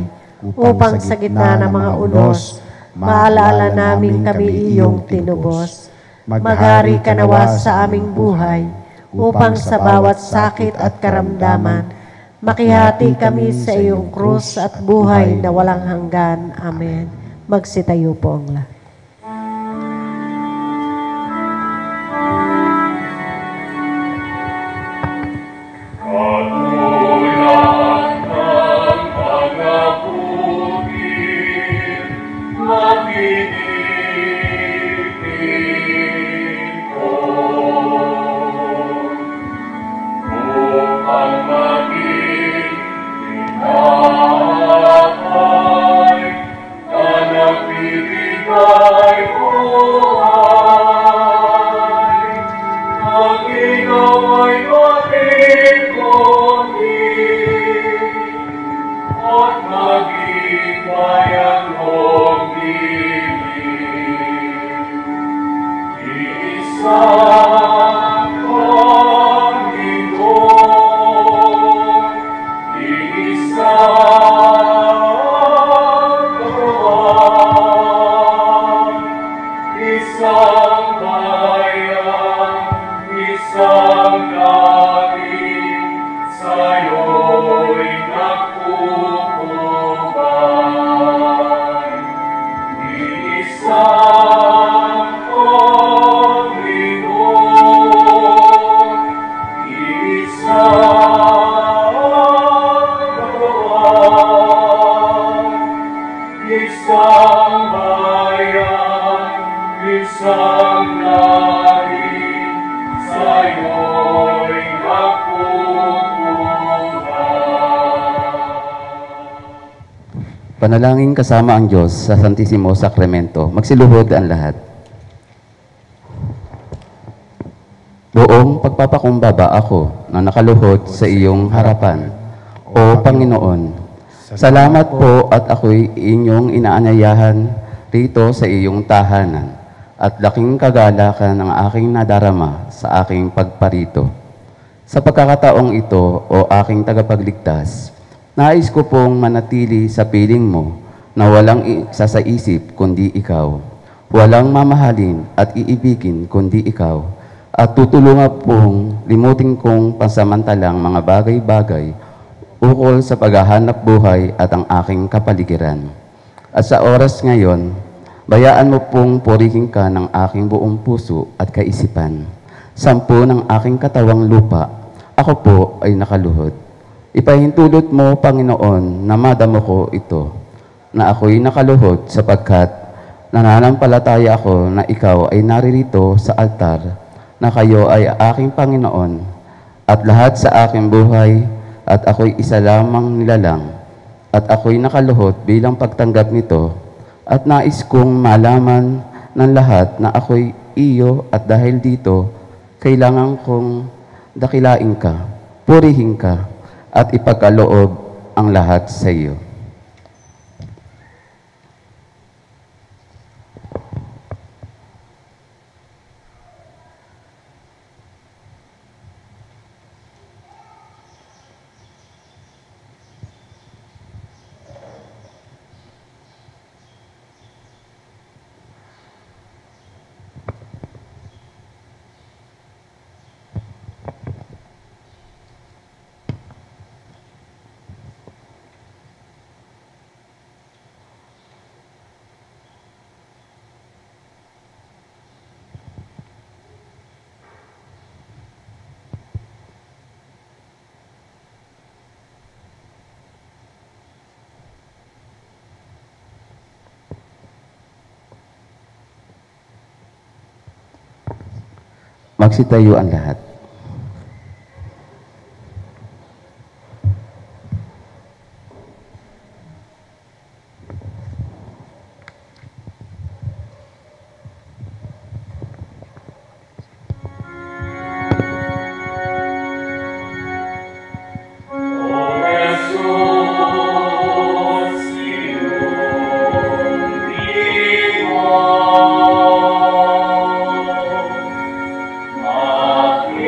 upang sa gitna ng mga unos, maalala namin kami iyong tinubos. Maghari ka nawa sa aming buhay upang sa bawat sakit at karamdaman, makihati kami sa iyong krus at buhay na walang hanggan. Amen. Magsitayo po ang lahat. Ang Panalangin kasama ang Diyos sa Santissimo Sacramento. Magsiluhod ang lahat. Buong pagpapakumbaba ako na nakaluhod sa iyong harapan, O Panginoon. Salamat po at ako'y inyong inaanyayahan rito sa iyong tahanan at laking kagalakan ang aking nadarama sa aking pagparito. Sa pagkakataong ito, O aking tagapagligtas, nais ko pong manatili sa piling mo na walang isa sa isip kundi ikaw, walang mamahalin at iibigin kundi ikaw, at tutulungan pong limutin kong pansamantalang mga bagay-bagay ukol sa paghahanap buhay at ang aking kapaligiran. At sa oras ngayon, bayaan mo pong purihin ka ng aking buong puso at kaisipan. 10 ng aking katawang lupa, ako po ay nakaluhod. Ipahintulot mo, Panginoon, na madamo ko ito, na ako'y nakaluhod sapagkat nananampalataya ako na ikaw ay naririto sa altar, na kayo ay aking Panginoon, at lahat sa aking buhay, at ako'y isa lamang nilalang, at ako'y nakaluhod bilang pagtanggap nito, at nais kong malaman ng lahat na ako'y iyo, at dahil dito, kailangan kong dakilain ka, purihin ka, at ipagkaloob ang lahat sa iyo. Magsitayo ang lahat. Amen.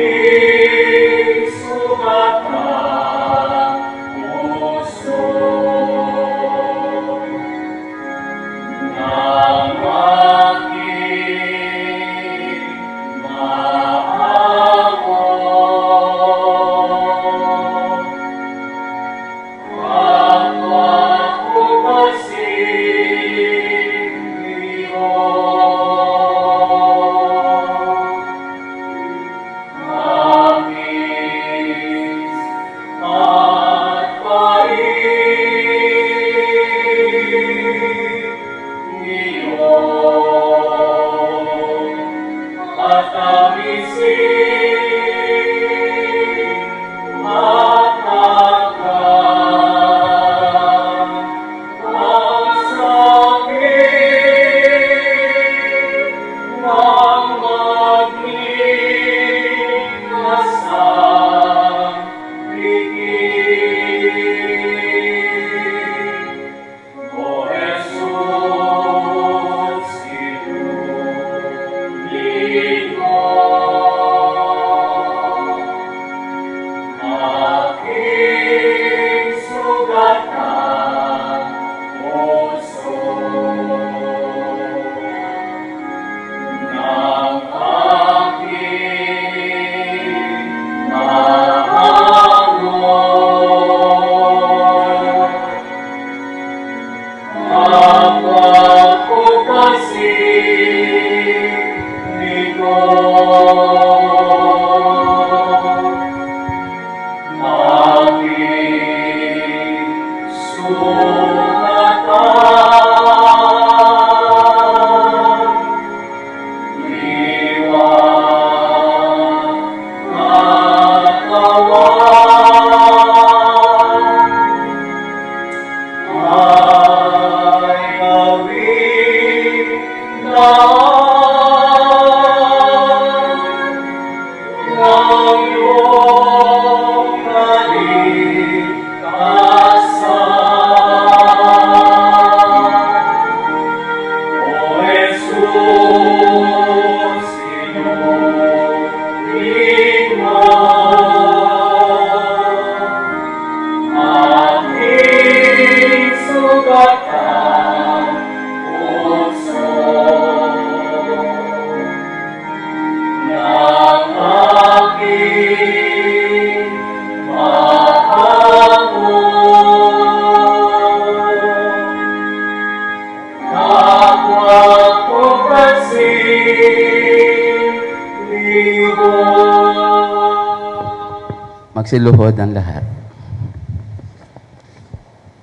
Magsiluhod ang lahat.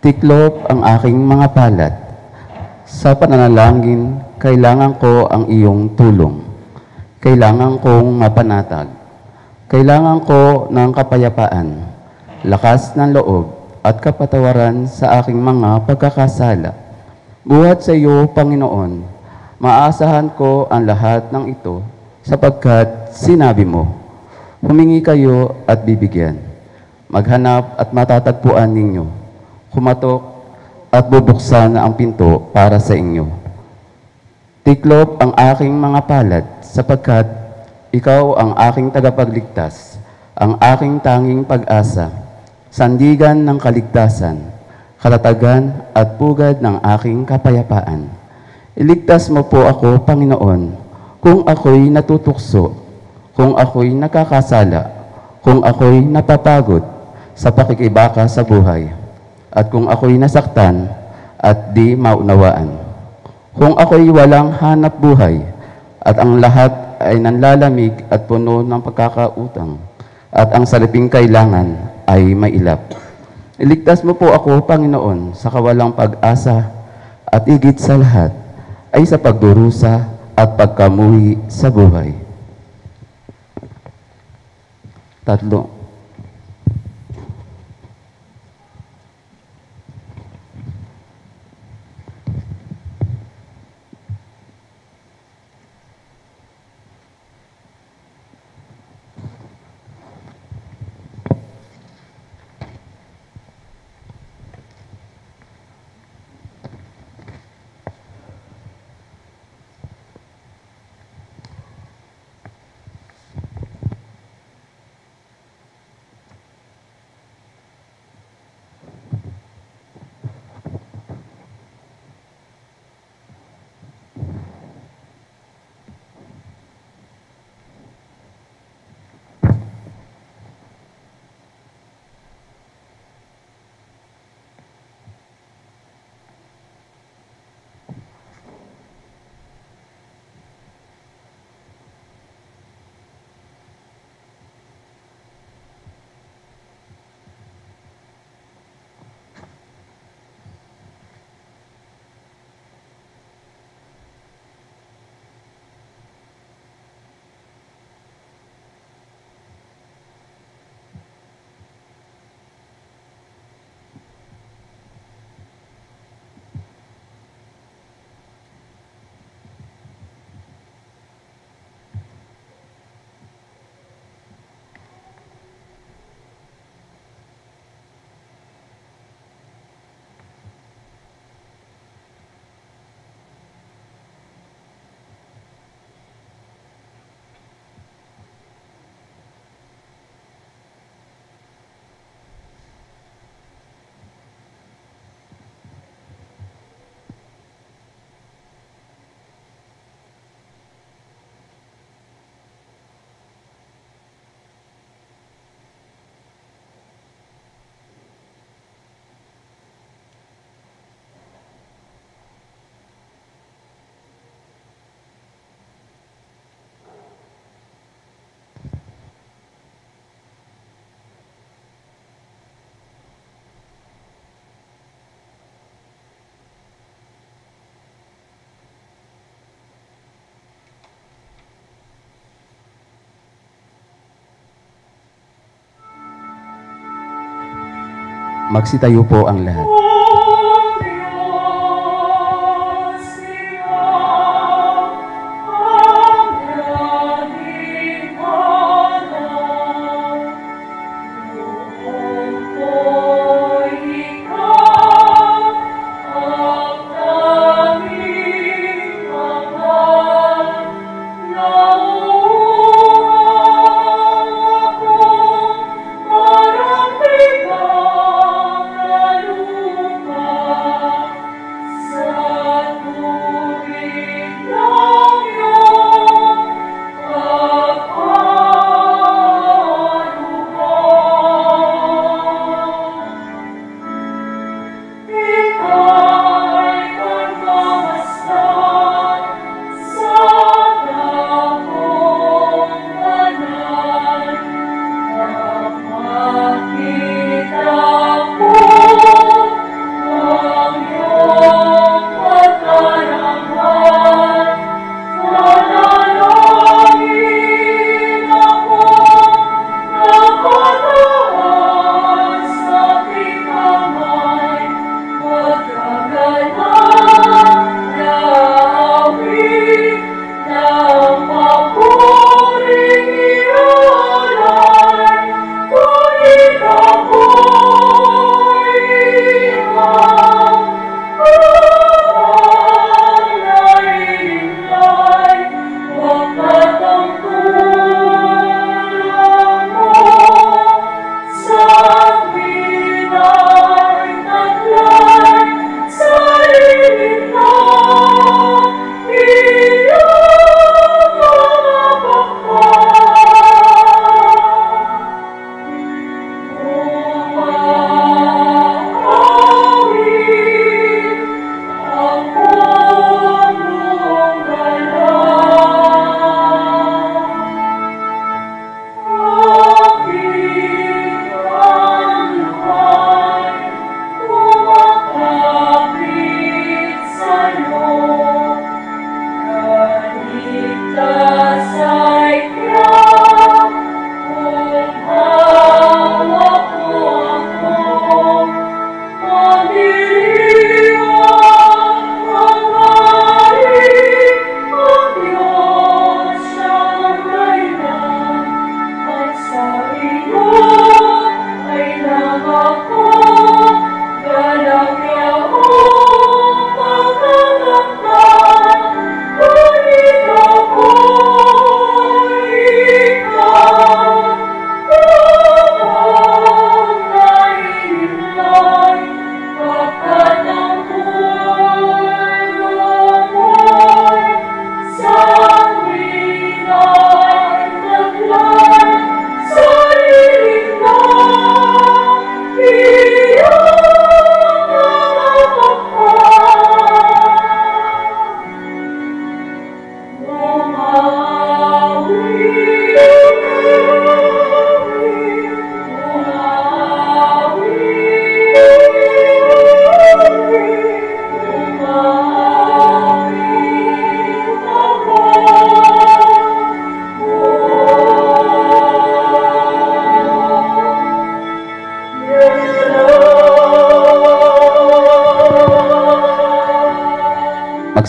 Tiklop ang aking mga palad. Sa pananalangin, kailangan ko ang iyong tulong. Kailangan kong mapanatag. Kailangan ko ng kapayapaan, lakas ng loob at kapatawaran sa aking mga pagkakasala. Buhat sa iyo, Panginoon, maasahan ko ang lahat ng ito sapagkat sinabi mo, humingi kayo at bibigyan. Maghanap at matatagpuan ninyo. Kumatok at bubuksan ang pinto para sa inyo. Tiklop ang aking mga palad sapagkat ikaw ang aking tagapagligtas, ang aking tanging pag-asa, sandigan ng kaligtasan, katatagan at pugad ng aking kapayapaan. Iligtas mo po ako, Panginoon, kung ako'y natutukso, kung ako'y nakakasala, kung ako'y napapagod sa pakikibaka sa buhay, at kung ako'y nasaktan at di maunawaan. Kung ako'y walang hanap buhay, at ang lahat ay nanlalamig at puno ng pagkakautang, at ang saliping kailangan ay mailap. Iligtas mo po ako, Panginoon, sa kawalang pag-asa, at higit sa lahat ay sa pagdurusa at pagkamuhi sa buhay. Tatlo. Magsitayo po ang lahat.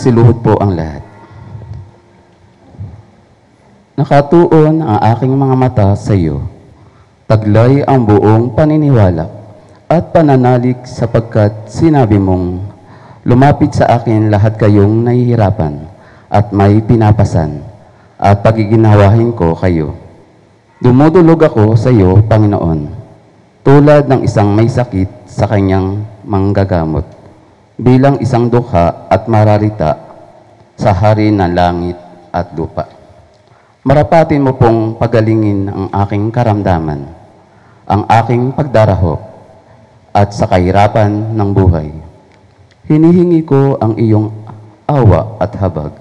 Magsiluhod po ang lahat. Nakatuon ang aking mga mata sa iyo. Taglay ang buong paniniwala at pananalig sapagkat sinabi mong, lumapit sa akin lahat kayong nahihirapan at may pinapasan at pagiginawahin ko kayo. Dumudulog ako sa iyo, Panginoon, tulad ng isang may sakit sa kanyang manggagamot, bilang isang dukha at mararita sa hari ng langit at lupa. Marapatin mo pong pagalingin ang aking karamdaman, ang aking pagdarahop, at sa kahirapan ng buhay. Hinihingi ko ang iyong awa at habag.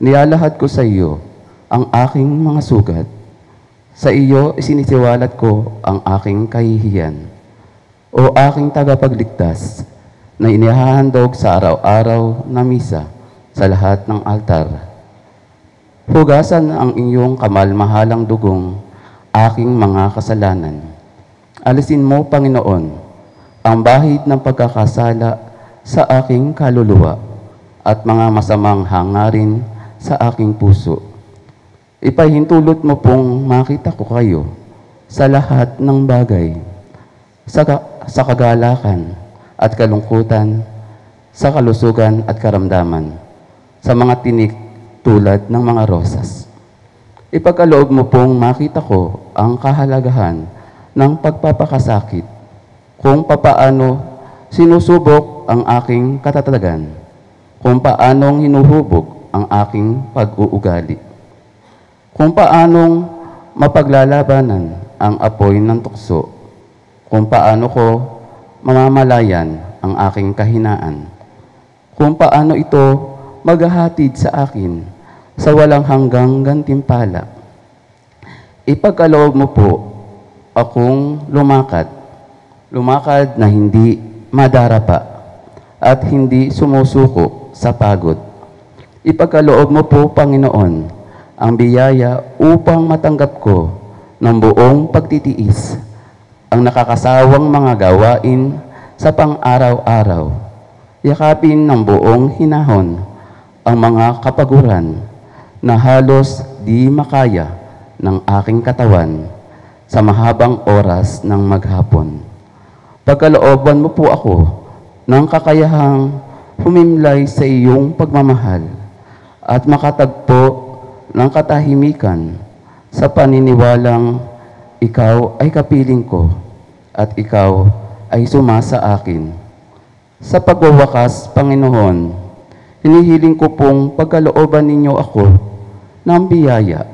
Nilalahad ko sa iyo ang aking mga sugat. Sa iyo isinisiwalat ko ang aking kahihiyan. O aking tagapagligtas, na inihahandog sa araw-araw na misa sa lahat ng altar. Hugasan ang iyong kamalmahalang dugong aking mga kasalanan. Alisin mo, Panginoon, ang bahid ng pagkakasala sa aking kaluluwa at mga masamang hangarin sa aking puso. Ipahintulot mo pong makita ko kayo sa lahat ng bagay, sa kagalakan at kalungkutan, sa kalusugan at karamdaman, sa mga tinik tulad ng mga rosas. Ipagkaloob mo pong makita ko ang kahalagahan ng pagpapakasakit, kung papaano sinusubok ang aking katatagan, kung paanong hinuhubog ang aking pag-uugali, kung paanong mapaglalabanan ang apoy ng tukso, kung paano ko mamamalayan ang aking kahinaan, kung paano ito maghahatid sa akin sa walang hanggang gantimpala. Ipagkaloob mo po akong lumakad na hindi madarapa at hindi sumusuko sa pagod. Ipagkaloob mo po, Panginoon, ang biyaya upang matanggap ko ng buong pagtitiis ang nakakasawang mga gawain sa pang-araw-araw. Yakapin ng buong hinahon ang mga kapaguran na halos di makaya ng aking katawan sa mahabang oras ng maghapon. Pagkalooban mo po ako ng kakayahang humimlay sa iyong pagmamahal at makatagpo ng katahimikan sa paniniwalang ikaw ay kapiling ko at ikaw ay sumasa akin. Sa pagwawakas, Panginoon, hinihiling ko pong pagkalooban ninyo ako ng biyaya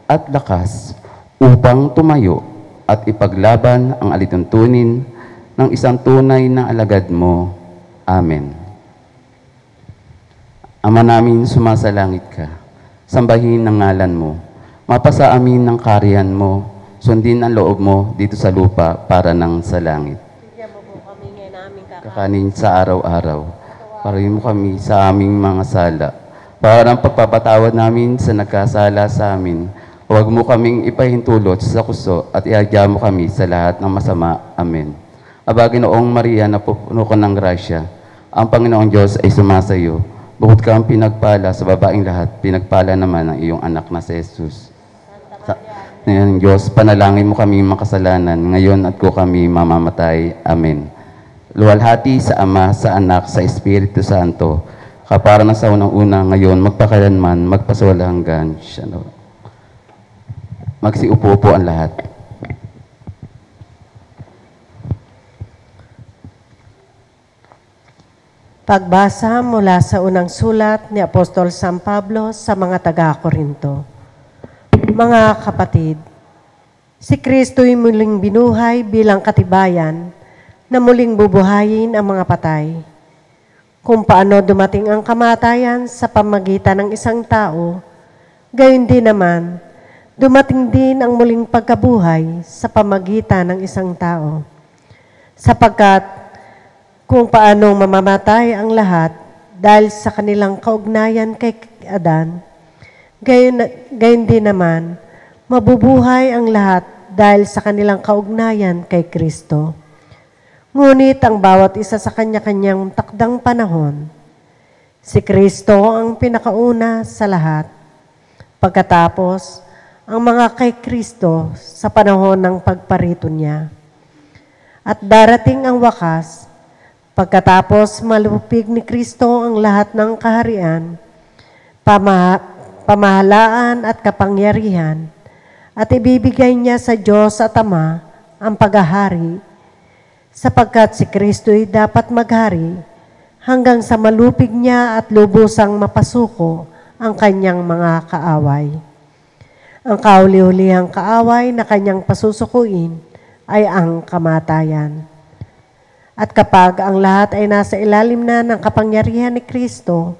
at lakas upang tumayo at ipaglaban ang alituntunin ng isang tunay na alagad mo. Amen. Ama namin, sumasalangit ka. Sambahin ang ngalan mo. Mapasa amin ng kariyan mo. Sundin ang loob mo dito sa lupa para nang sa langit. Bigyan mo po kami ngayon aming Kakanin sa araw-araw. Parin mo kami sa aming mga sala. Para ang pagpapatawad namin sa nagkasala sa amin. Huwag mo kaming ipahintulot sa kuso at iagya mo kami sa lahat ng masama. Amen. Aba, Ginoong Maria, napupuno ka ng grasya. Ang Panginoong Diyos ay sumasayo. Bukod kang pinagpala sa babaeng lahat, pinagpala naman ang iyong anak na si Jesus. Ngayon, Diyos, panalangin mo kami makasalanan, ngayon at ko kami mamamatay. Amen. Luwalhati sa Ama, sa Anak, sa Espiritu Santo, kapara na sa unang-una, ngayon, magpakailanman, magpasawalang hanggan. Magsiupo po ang lahat. Pagbasa mula sa unang sulat ni Apostol San Pablo sa mga taga-Korinto. Mga kapatid, si Kristo'y muling binuhay bilang katibayan na muling bubuhayin ang mga patay. Kung paano dumating ang kamatayan sa pamagitan ng isang tao, gayon din naman, dumating din ang muling pagkabuhay sa pamagitan ng isang tao. Sapagkat kung paanong mamamatay ang lahat dahil sa kanilang kaugnayan kay Adan, gayon din naman, mabubuhay ang lahat dahil sa kanilang kaugnayan kay Kristo. Ngunit ang bawat isa sa kanya-kanyang takdang panahon, Si Kristo ang pinakauna sa lahat. Pagkatapos, ang mga kay Kristo sa panahon ng pagparito niya. At darating ang wakas, pagkatapos malupig ni Kristo ang lahat ng kaharian, pamahalaan at kapangyarihan, at ibibigay niya sa Diyos at Ama ang paghahari, sapagkat si Kristo'y dapat maghari hanggang sa malupig niya at lubusang mapasuko ang kanyang mga kaaway. Ang kauli-ulihang kaaway na kanyang pasusukuin ay ang kamatayan. At kapag ang lahat ay nasa ilalim na ng kapangyarihan ni Kristo,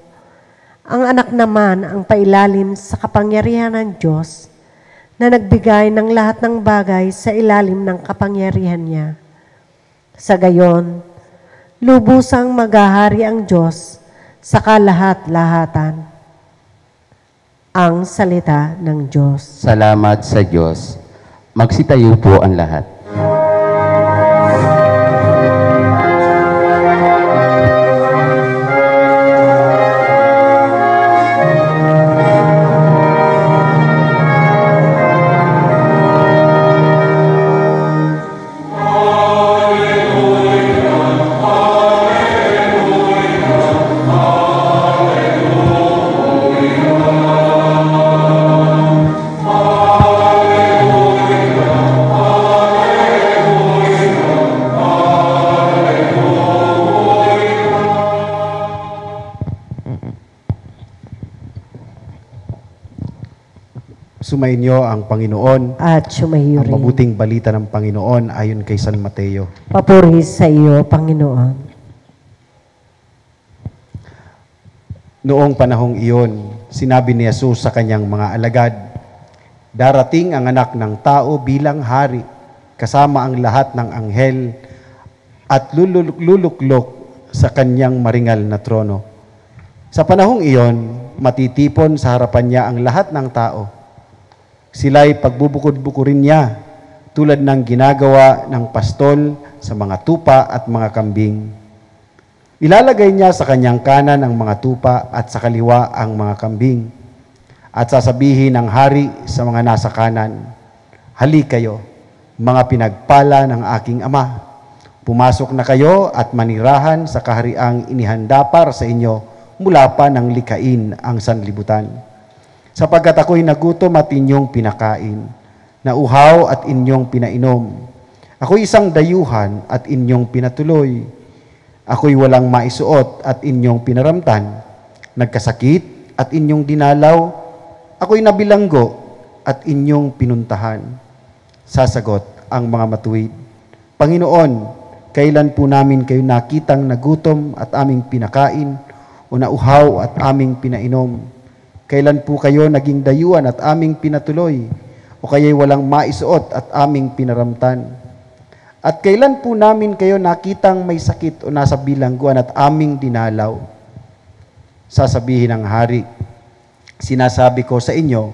ang anak naman ang pailalim sa kapangyarihan ng Diyos na nagbigay ng lahat ng bagay sa ilalim ng kapangyarihan niya. Sa gayon, lubusang maghahari ang Diyos sa kalahat-lahatan. Ang salita ng Diyos. Salamat sa Diyos. Magsitayo po ang lahat. Sumainyo ang Panginoon. At sumayo Ang rin. mabuting balita ng Panginoon ayon kay San Mateo. Papuri sa iyo, Panginoon. Noong panahong iyon, sinabi ni Jesus sa kanyang mga alagad, "Darating ang anak ng tao bilang hari, kasama ang lahat ng anghel, at luluklok sa kanyang maringal na trono. Sa panahong iyon, matitipon sa harapan niya ang lahat ng tao. Sila'y pagbubukod-bukurin niya, tulad ng ginagawa ng pastol sa mga tupa at mga kambing. Ilalagay niya sa kanyang kanan ang mga tupa at sa kaliwa ang mga kambing. At sasabihin ng hari sa mga nasa kanan, 'Hali kayo, mga pinagpala ng aking Ama. Pumasok na kayo at manirahan sa kahariang inihanda para sa inyo mula pa nang likhain ang sanlibutan. Sapagkat ako'y nagutom at inyong pinakain, nauhaw at inyong pinainom. Ako'y isang dayuhan at inyong pinatuloy. Ako'y walang maisuot at inyong pinaramtan. Nagkasakit at inyong dinalaw. Ako'y nabilanggo at inyong pinuntahan." Sasagot ang mga matuwid, "Panginoon, kailan po namin kayo nakitang nagutom at aming pinakain, o nauhaw at aming pinainom? Kailan po kayo naging dayuhan at aming pinatuloy, o kaya'y walang maisuot at aming pinaramtan? At kailan po namin kayo nakitang may sakit o nasa bilangguan at aming dinalaw?" Sasabihin ng hari, "Sinasabi ko sa inyo,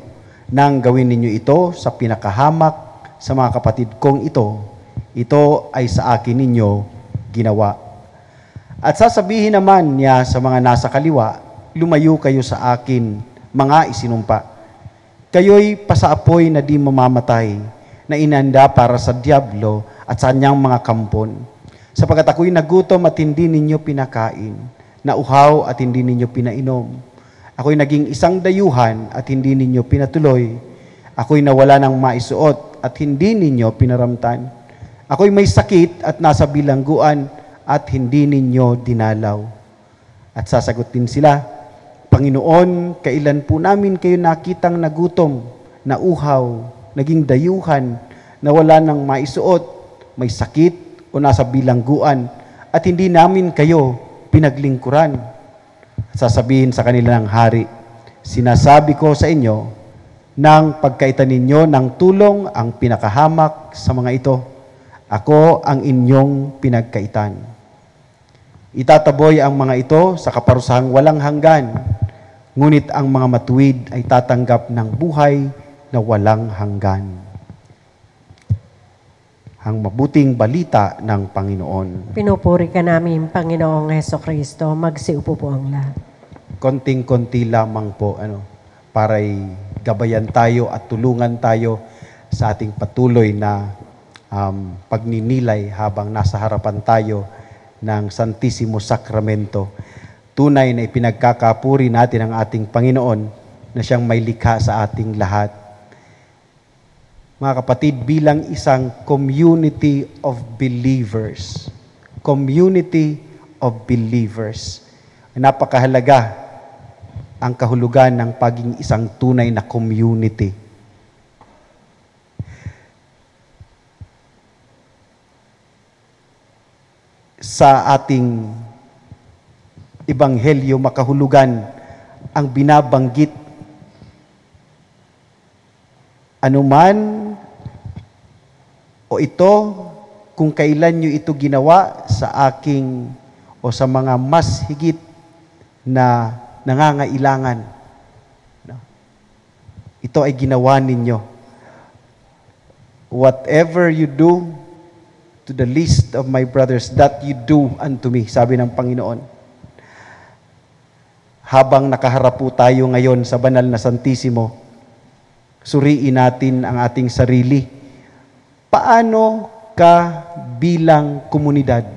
nang gawin ninyo ito sa pinakahamak sa mga kapatid kong ito ay sa akin ninyo ginawa." At sasabihin naman niya sa mga nasa kaliwa, "Lumayo kayo sa akin, mga isinumpa. Kayo'y pasaapoy na di mamamatay, na inanda para sa diablo at sa kanyang mga kampon. Sapagkat ako'y nagutom at hindi ninyo pinakain, nauhaw at hindi ninyo pinainom. Ako'y naging isang dayuhan at hindi ninyo pinatuloy. Ako'y nawala ng maisuot at hindi ninyo pinaramtan. Ako'y may sakit at nasa bilangguan at hindi ninyo dinalaw." At sasagutin sila, "Panginoon, kailan po namin kayo nakitang nagutom, nauhaw, naging dayuhan, nawala ng maisuot, may sakit o nasa bilangguan, at hindi namin kayo pinaglingkuran?" At sasabihin sa kanila ng hari, "Sinasabi ko sa inyo, nang pagkaitan ninyo ng tulong ang pinakahamak sa mga ito, ako ang inyong pinagkaitan. Itataboy ang mga ito sa kaparusahang walang hanggan, ngunit ang mga matuwid ay tatanggap ng buhay na walang hanggan." Ang mabuting balita ng Panginoon. Pinupuri ka namin, Panginoong Hesukristo. Magsiupo po ang lahat. konting-konti lamang po para'y gabayan tayo at tulungan tayo sa ating patuloy na pagninilay habang nasa harapan tayo ng Santissimo Sacramento. Tunay na ipinagkakapuri natin ang ating Panginoon na siyang may likha sa ating lahat. Mga kapatid, bilang isang community of believers, napakahalaga ang kahulugan ng paging isang tunay na community. Sa ating ebanghelyo, makahulugan ang binabanggit anuman o ito, kung kailan nyo ito ginawa sa aking o sa mga mas higit na nangangailangan. Ito ay ginawa ninyo. Whatever you do to the least of my brothers, that you do unto me, sabi ng Panginoon. Habang nakaharap po tayo ngayon sa banal na Santissimo, suriin natin ang ating sarili. Paano ka bilang komunidad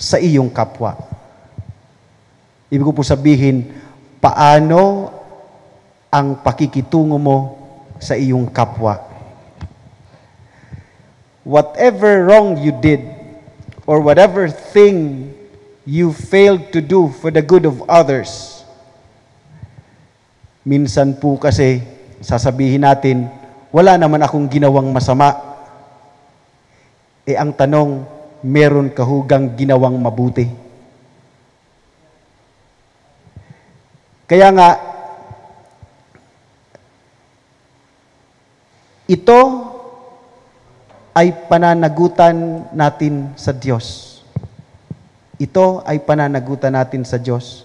sa iyong kapwa? Ibig ko po sabihin, paano ang pakikitungo mo sa iyong kapwa? Whatever wrong you did, or whatever thing you failed to do for the good of others, minsan po kasi sasabihin natin, wala naman akong ginawang masama. Ang tanong, meron ka hugang ginawang mabuti? Kaya nga, ito ay pananagutan natin sa Diyos. Ito ay pananagutan natin sa Diyos.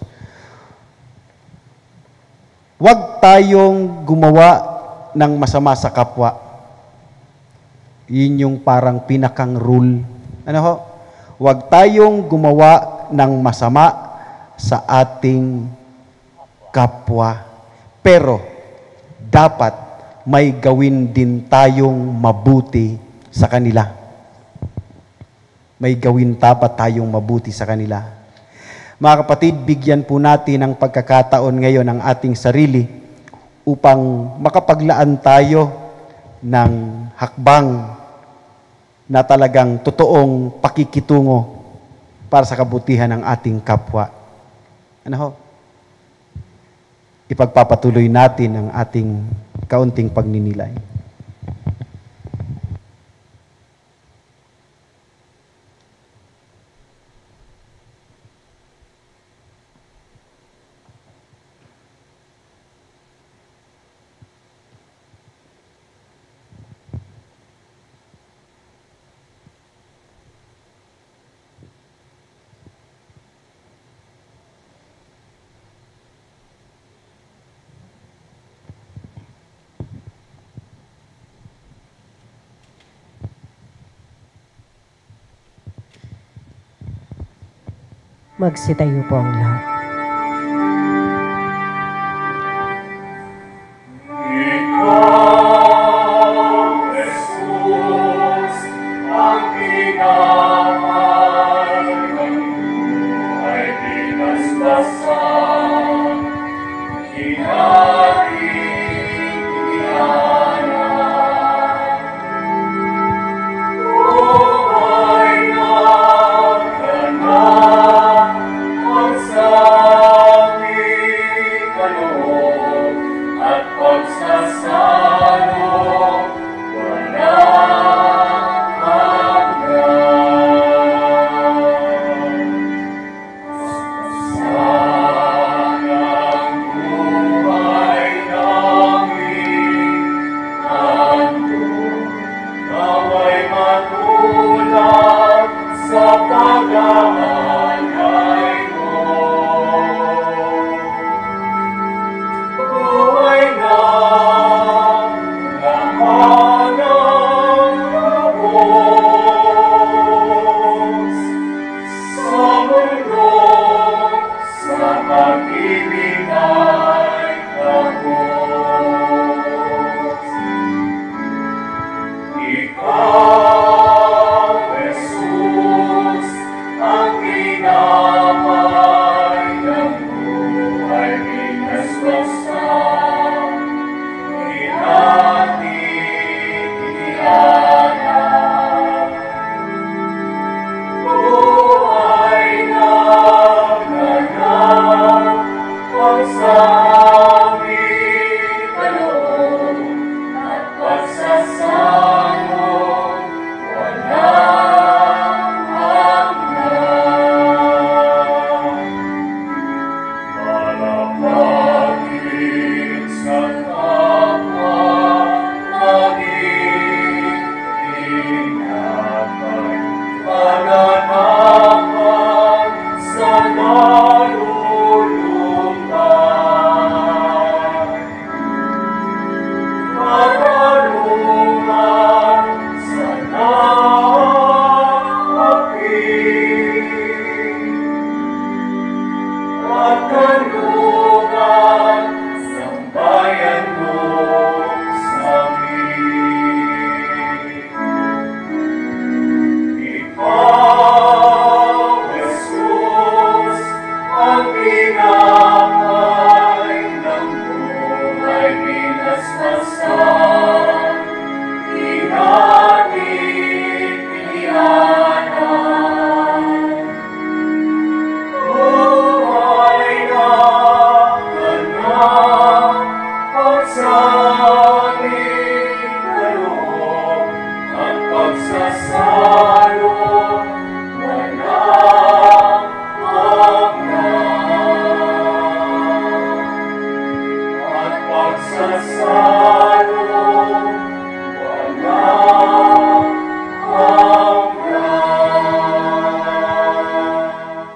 Huwag tayong gumawa ng masama sa kapwa. Yun yung parang pinakang rule. Huwag tayong gumawa ng masama sa ating kapwa. Pero, dapat may gawin din tayong mabuti sa kanila. May gawin dapat tayong mabuti sa kanila. Mga kapatid, bigyan po natin ng pagkakataon ngayon ang ating sarili upang makapaglaan tayo ng hakbang na talagang totoong pakikitungo para sa kabutihan ng ating kapwa. Ipagpapatuloy natin ang ating kaunting pagninilay. Magsitayo po ang lahat. Sa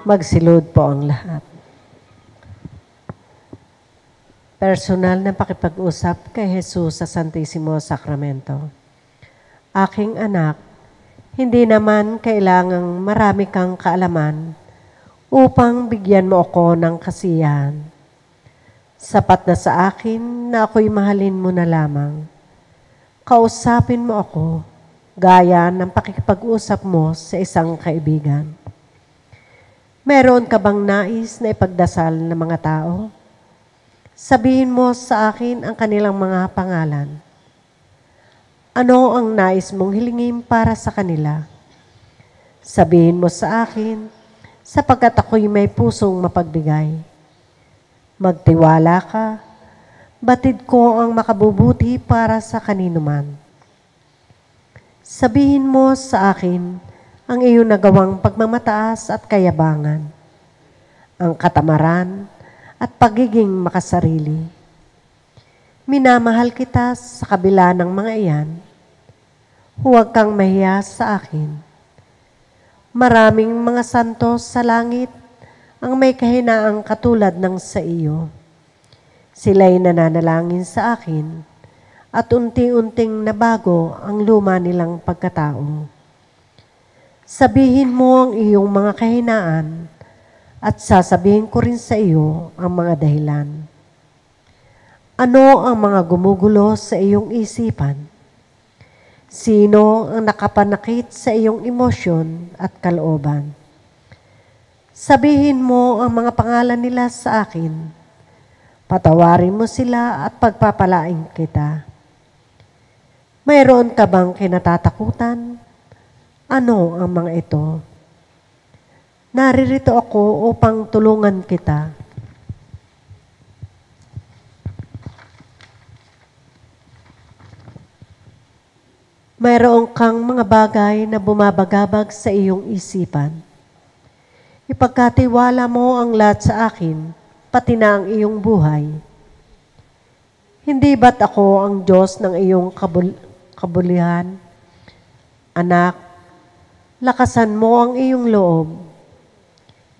Magsilod po ang lahat. Personal na pakipag-usap kay Jesus sa Santisimo Sakramento. Aking anak, hindi naman kailangang marami kang kaalaman upang bigyan mo ako ng kasiyahan. Sapat na sa akin na ako'y mahalin mo na lamang. Kausapin mo ako gaya ng pakikipag-usap mo sa isang kaibigan. Meron ka bang nais na ipagdasal ng mga tao? Sabihin mo sa akin ang kanilang mga pangalan. Ano ang nais mong hilingin para sa kanila? Sabihin mo sa akin, sapagkat ako'y may pusong mapagbigay. Magtiwala ka, batid ko ang makabubuti para sa kanino man. Sabihin mo sa akin, ang iyong nagawang pagmamataas at kayabangan, ang katamaran at pagiging makasarili. Minamahal kita sa kabila ng mga iyan. Huwag kang mahiya sa akin. Maraming mga santos sa langit ang may kahinaang katulad ng sa iyo. Sila'y nananalangin sa akin at unti-unting nabago ang luma nilang pagkatao. Sabihin mo ang iyong mga kahinaan at sasabihin ko rin sa iyo ang mga dahilan. Ano ang mga gumugulo sa iyong isipan? Sino ang nakapanakit sa iyong emosyon at kalooban? Sabihin mo ang mga pangalan nila sa akin. Patawarin mo sila at pagpapalain kita. Mayroon ka bang kinatatakutan? Ano ang mga ito? Naririto ako upang tulungan kita. Mayroon kang mga bagay na bumabagabag sa iyong isipan. Ipagkatiwala mo ang lahat sa akin, pati na ang iyong buhay. Hindi ba't ako ang Diyos ng iyong kabulihan? Anak, lakasan mo ang iyong loob.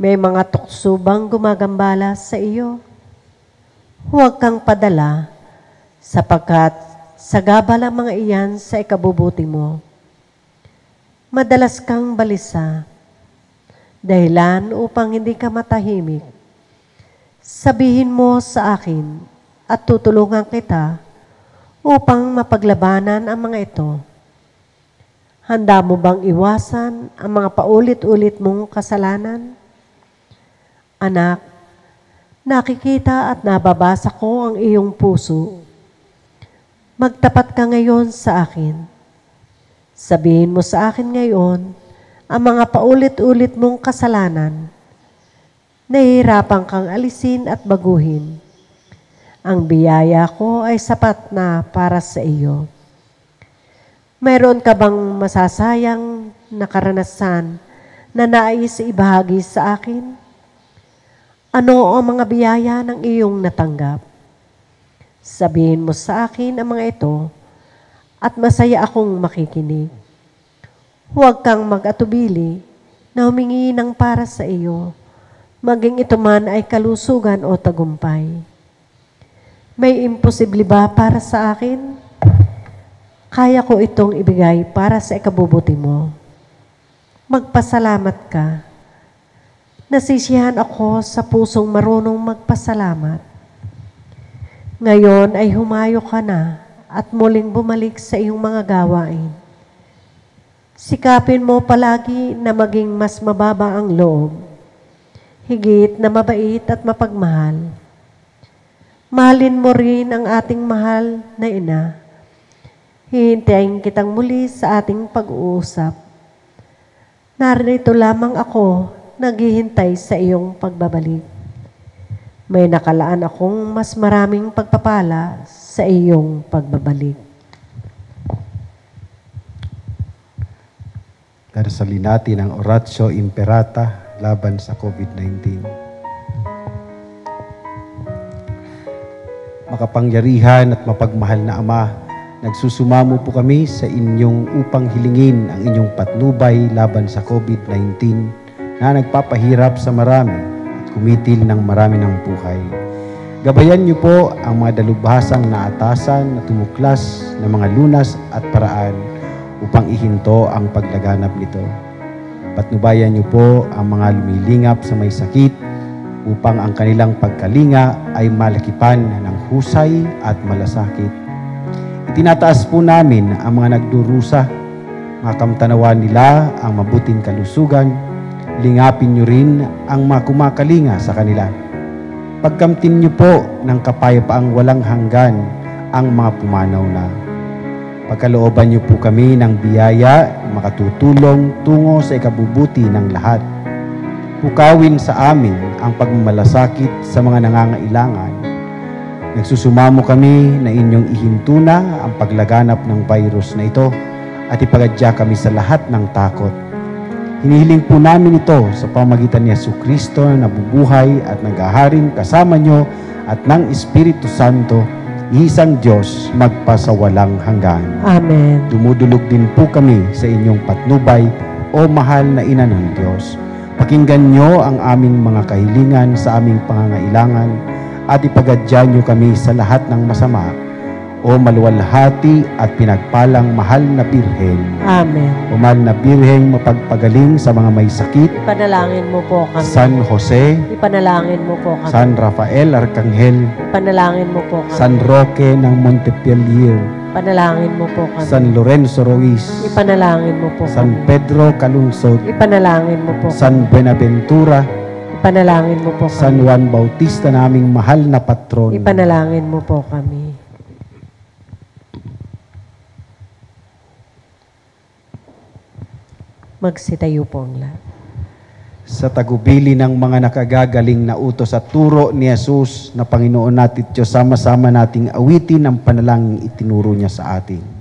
May mga tukso bang gumagambala sa iyo? Huwag kang padala, sapagkat sagabal ang mga iyan sa ikabubuti mo. Madalas kang balisa, dahilan upang hindi ka matahimik. Sabihin mo sa akin at tutulungan kita upang mapaglabanan ang mga ito. Handa mo bang iwasan ang mga paulit-ulit mong kasalanan? Anak, nakikita at nababasa ko ang iyong puso. Magtapat ka ngayon sa akin. Sabihin mo sa akin ngayon ang mga paulit-ulit mong kasalanan. Nahihirapan kang alisin at baguhin. Ang biyaya ko ay sapat na para sa iyo. Mayroon ka bang masasayang na karanasan na nais ibahagi sa akin? Ano ang mga biyaya ng iyong natanggap? Sabihin mo sa akin ang mga ito at masaya akong makikinig. Huwag kang mag-atubili na humingi ng para sa iyo, maging ito man ay kalusugan o tagumpay. May imposible ba para sa akin? Kaya ko itong ibigay para sa ikabubuti mo. Magpasalamat ka. Nasisiyahan ako sa pusong marunong magpasalamat. Ngayon ay humayo ka na at muling bumalik sa iyong mga gawain. Sikapin mo palagi na maging mas mababa ang loob, higit na mabait at mapagmahal. Mahalin mo rin ang ating mahal na ina. Hihintayin kitang muli sa ating pag-uusap. Narito lamang ako, naghihintay sa iyong pagbabalik. May nakalaan akong mas maraming pagpapala sa iyong pagbabalik. Darasalin natin ang Oratio Imperata laban sa COVID-19. Makapangyarihan at mapagmahal na Ama, nagsusumamo po kami sa inyong upang hilingin ang inyong patnubay laban sa COVID-19 na nagpapahirap sa marami at kumitil ng marami ng buhay. Gabayan niyo po ang mga dalubhasang naatasan na tumuklas ng mga lunas at paraan upang ihinto ang paglaganap nito. Patnubayan niyo po ang mga lumilingap sa may sakit upang ang kanilang pagkalinga ay malakipan ng husay at malasakit. Itinataas po namin ang mga nagdurusa, makamtanawan nila ang mabuting kalusugan, lingapin niyo rin ang mga kumakalinga sa kanila. Pagkamtin niyo po ng kapayapaang walang hanggan ang mga pumanaw na. Pagkalooban niyo po kami ng biyaya makatutulong tungo sa ikabubuti ng lahat. Pukawin sa amin ang pagmamalasakit sa mga nangangailangan. Nagsusumamo kami na inyong ihintuna ang paglaganap ng virus na ito at ipagadya kami sa lahat ng takot. Hinihiling po namin ito sa pamagitan ni Jesucristo na nabubuhay at naghaharin kasama nyo at ng Espiritu Santo, isang Diyos magpasawalang hanggan. Amen. Dumudulog din po kami sa inyong patnubay, o mahal na Ina ng Diyos. Pakinggan nyo ang aming mga kahilingan sa aming pangangailangan at ipagadya nyo kami sa lahat ng masama, o maluwalhati at pinagpalang mahal na Birhen. Amen. O mahal na Birheng mapagpagaling sa mga may sakit, Ipanalangin mo po kami. San Jose, Ipanalangin mo po kami. San Rafael Arcangel, Ipanalangin mo po kami. San Roque ng Montpellier, Ipanalangin mo po kami. San Lorenzo Ruiz, Ipanalangin mo po San kami. Pedro Calungsod, Ipanalangin mo po kami. San Buenaventura, Ipanalangin mo po kami. San Juan Bautista naming mahal na patron. Ipanalangin mo po kami. Magsitayo po ang lahat. Sa tagubili ng mga nakagagaling na utos at turo ni Jesus na Panginoon natin Diyos, sama-sama nating awitin ang panalangin itinuro niya sa atin.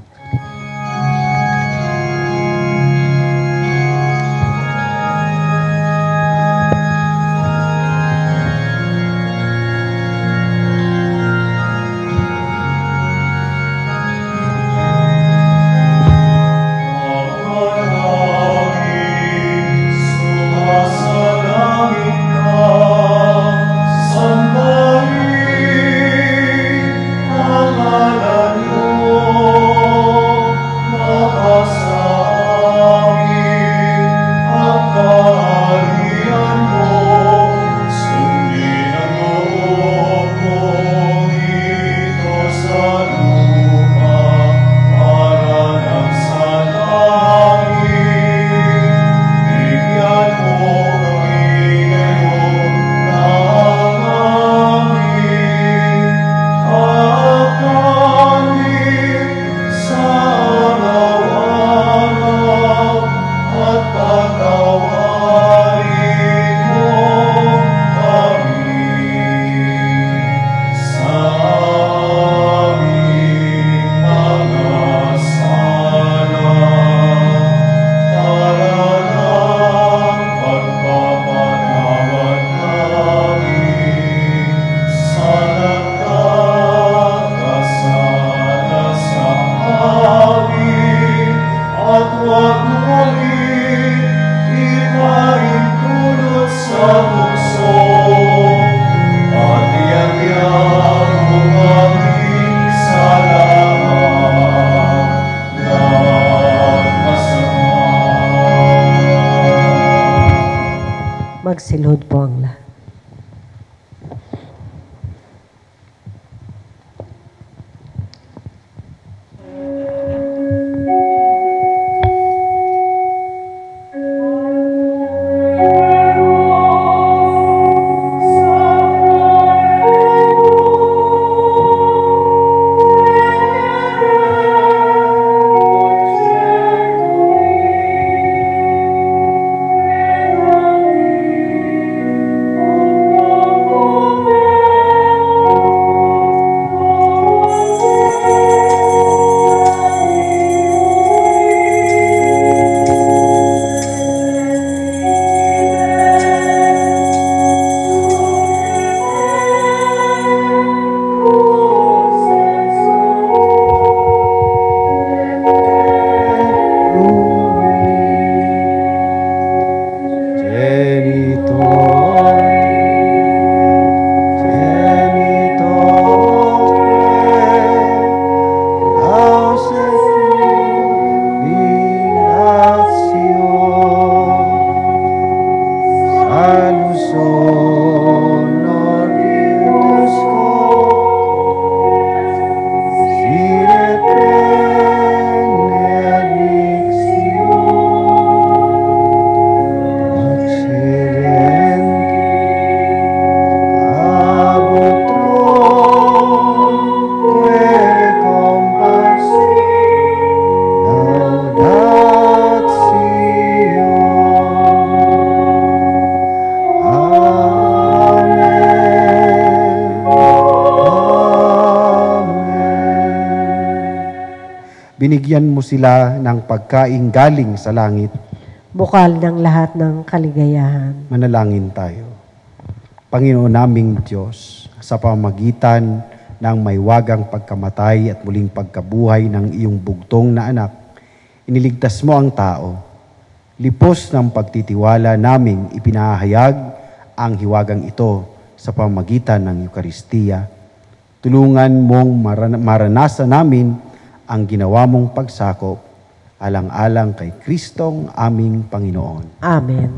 Magsilhod po ang lahat. Binigyan mo sila ng pagkain galing sa langit. Bukal ng lahat ng kaligayahan. Manalangin tayo. Panginoon naming Diyos, sa pamagitan ng maywagang pagkamatay at muling pagkabuhay ng iyong bugtong na anak, iniligtas mo ang tao. Lipos ng pagtitiwala naming ipinahayag ang hiwagang ito sa pamagitan ng Eukaristiya. Tulungan mong maranasan namin ang ginawa mong pagsakop, alang-alang kay Kristong aming Panginoon. Amen.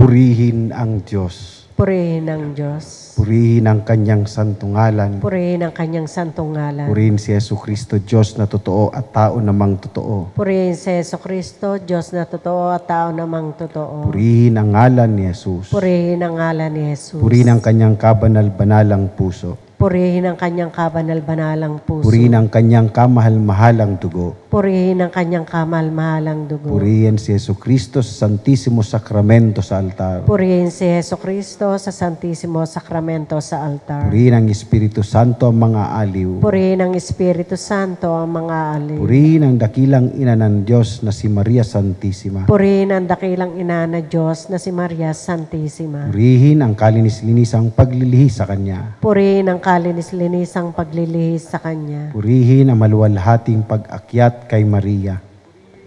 Purihin ang Diyos. Purihin ang Diyos. Purihin ang kanyang santong ngalan. Purihin ang kanyang santong ngalan. Purihin si Jesucristo, Diyos na totoo at tao namang totoo. Purihin si Jesucristo, Diyos na totoo at tao namang totoo. Purihin ang ngalan ni Jesus. Purihin ang ngalan ni Jesus. Purihin ang kanyang kabanal-banalang puso. Purihin ang kanyang kabanal-banalang puso. Purihin ang kanyang kamahal-mahalang dugo. Purihin ang kanyang kamalmahalang dugo. Purihin si Jesucristo sa Santisimo Sakramento sa altar. Purihin si Jesucristo sa Santisimo Sakramento sa altar. Purihin ang Espiritu Santo ang mga aliw. Purihin ang Espiritu Santo ang mga aliw. Purihin ang dakilang ina ng Diyos na si Maria Santissima. Purihin ang dakilang ina na Diyos na si Maria Santissima. Purihin ang kalinis-linisang paglilihis sa Kanya. Purihin ang kalinis-linisang paglilihis sa Kanya. Purihin ang maluwalhating pag-akyat kay Maria.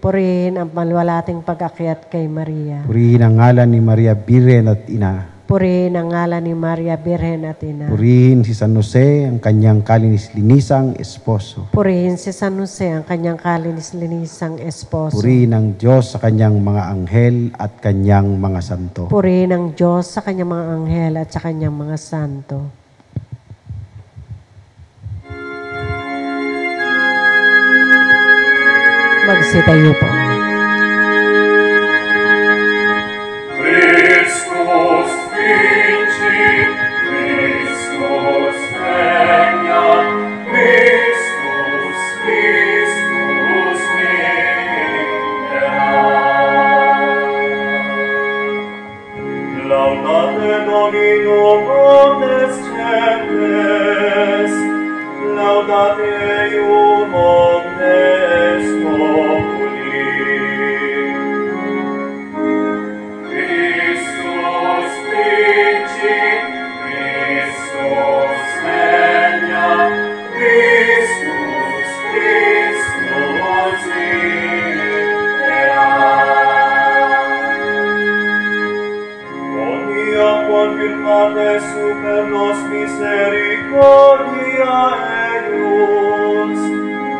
Purihin ang malwalating pag-akyat kay Maria. Purihin ang ngalan ni Maria Birhen at Ina. Purihin ang ngalan ni Maria Birhen at Ina. Purihin si San Jose ang kanyang kalinis-linisang esposo. Purihin si San Jose ang kanyang kalinis-linisang esposo. Purihin ang Diyos sa kanyang mga anghel at kanyang mga santo. Purihin ang Diyos sa kanyang mga anghel at sa kanyang mga santo. Magsitayo po. Christus vincit, Christus regnat, Christus, Christus vincit. Laudate Dominum omnes gentes, laudate Eium omnes populi. Christus vincit, Christus regnat, Christus, Christus vincit. Omnia confirmate super nos misericordia eius,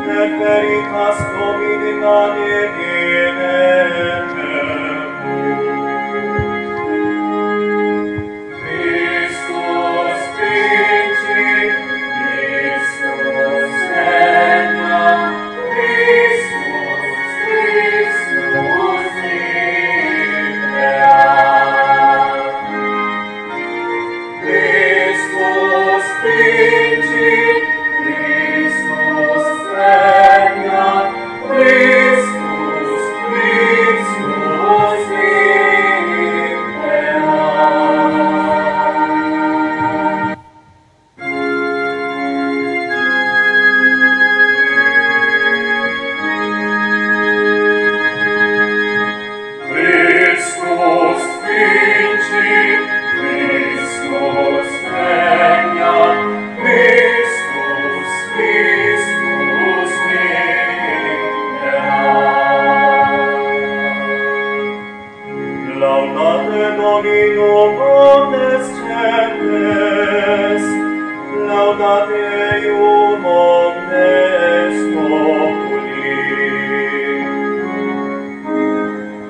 et veritas Domini mane Christus vincit, Christus regnat, Christus, Christus vincit. Christus vincit, Christus regnat, Christus, Christus imperat. Christus vincit, Christus regnat, Christus, Christus imperat. Laudate Dominum omnes gentes, laudate Eium omnes populi.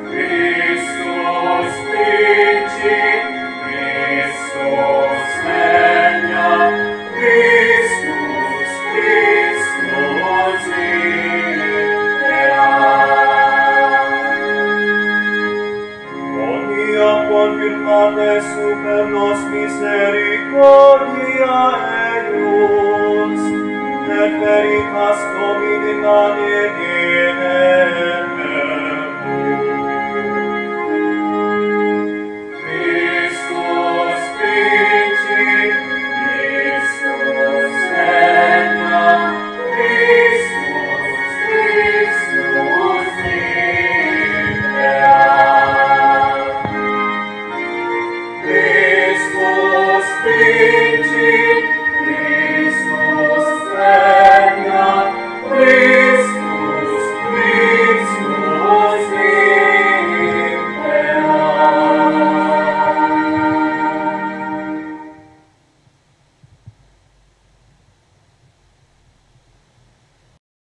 Christus vincit, Christus regnat, Christus, Christus imperat. Omnia confirmate super nos misericordia eius, et veritas Domini mane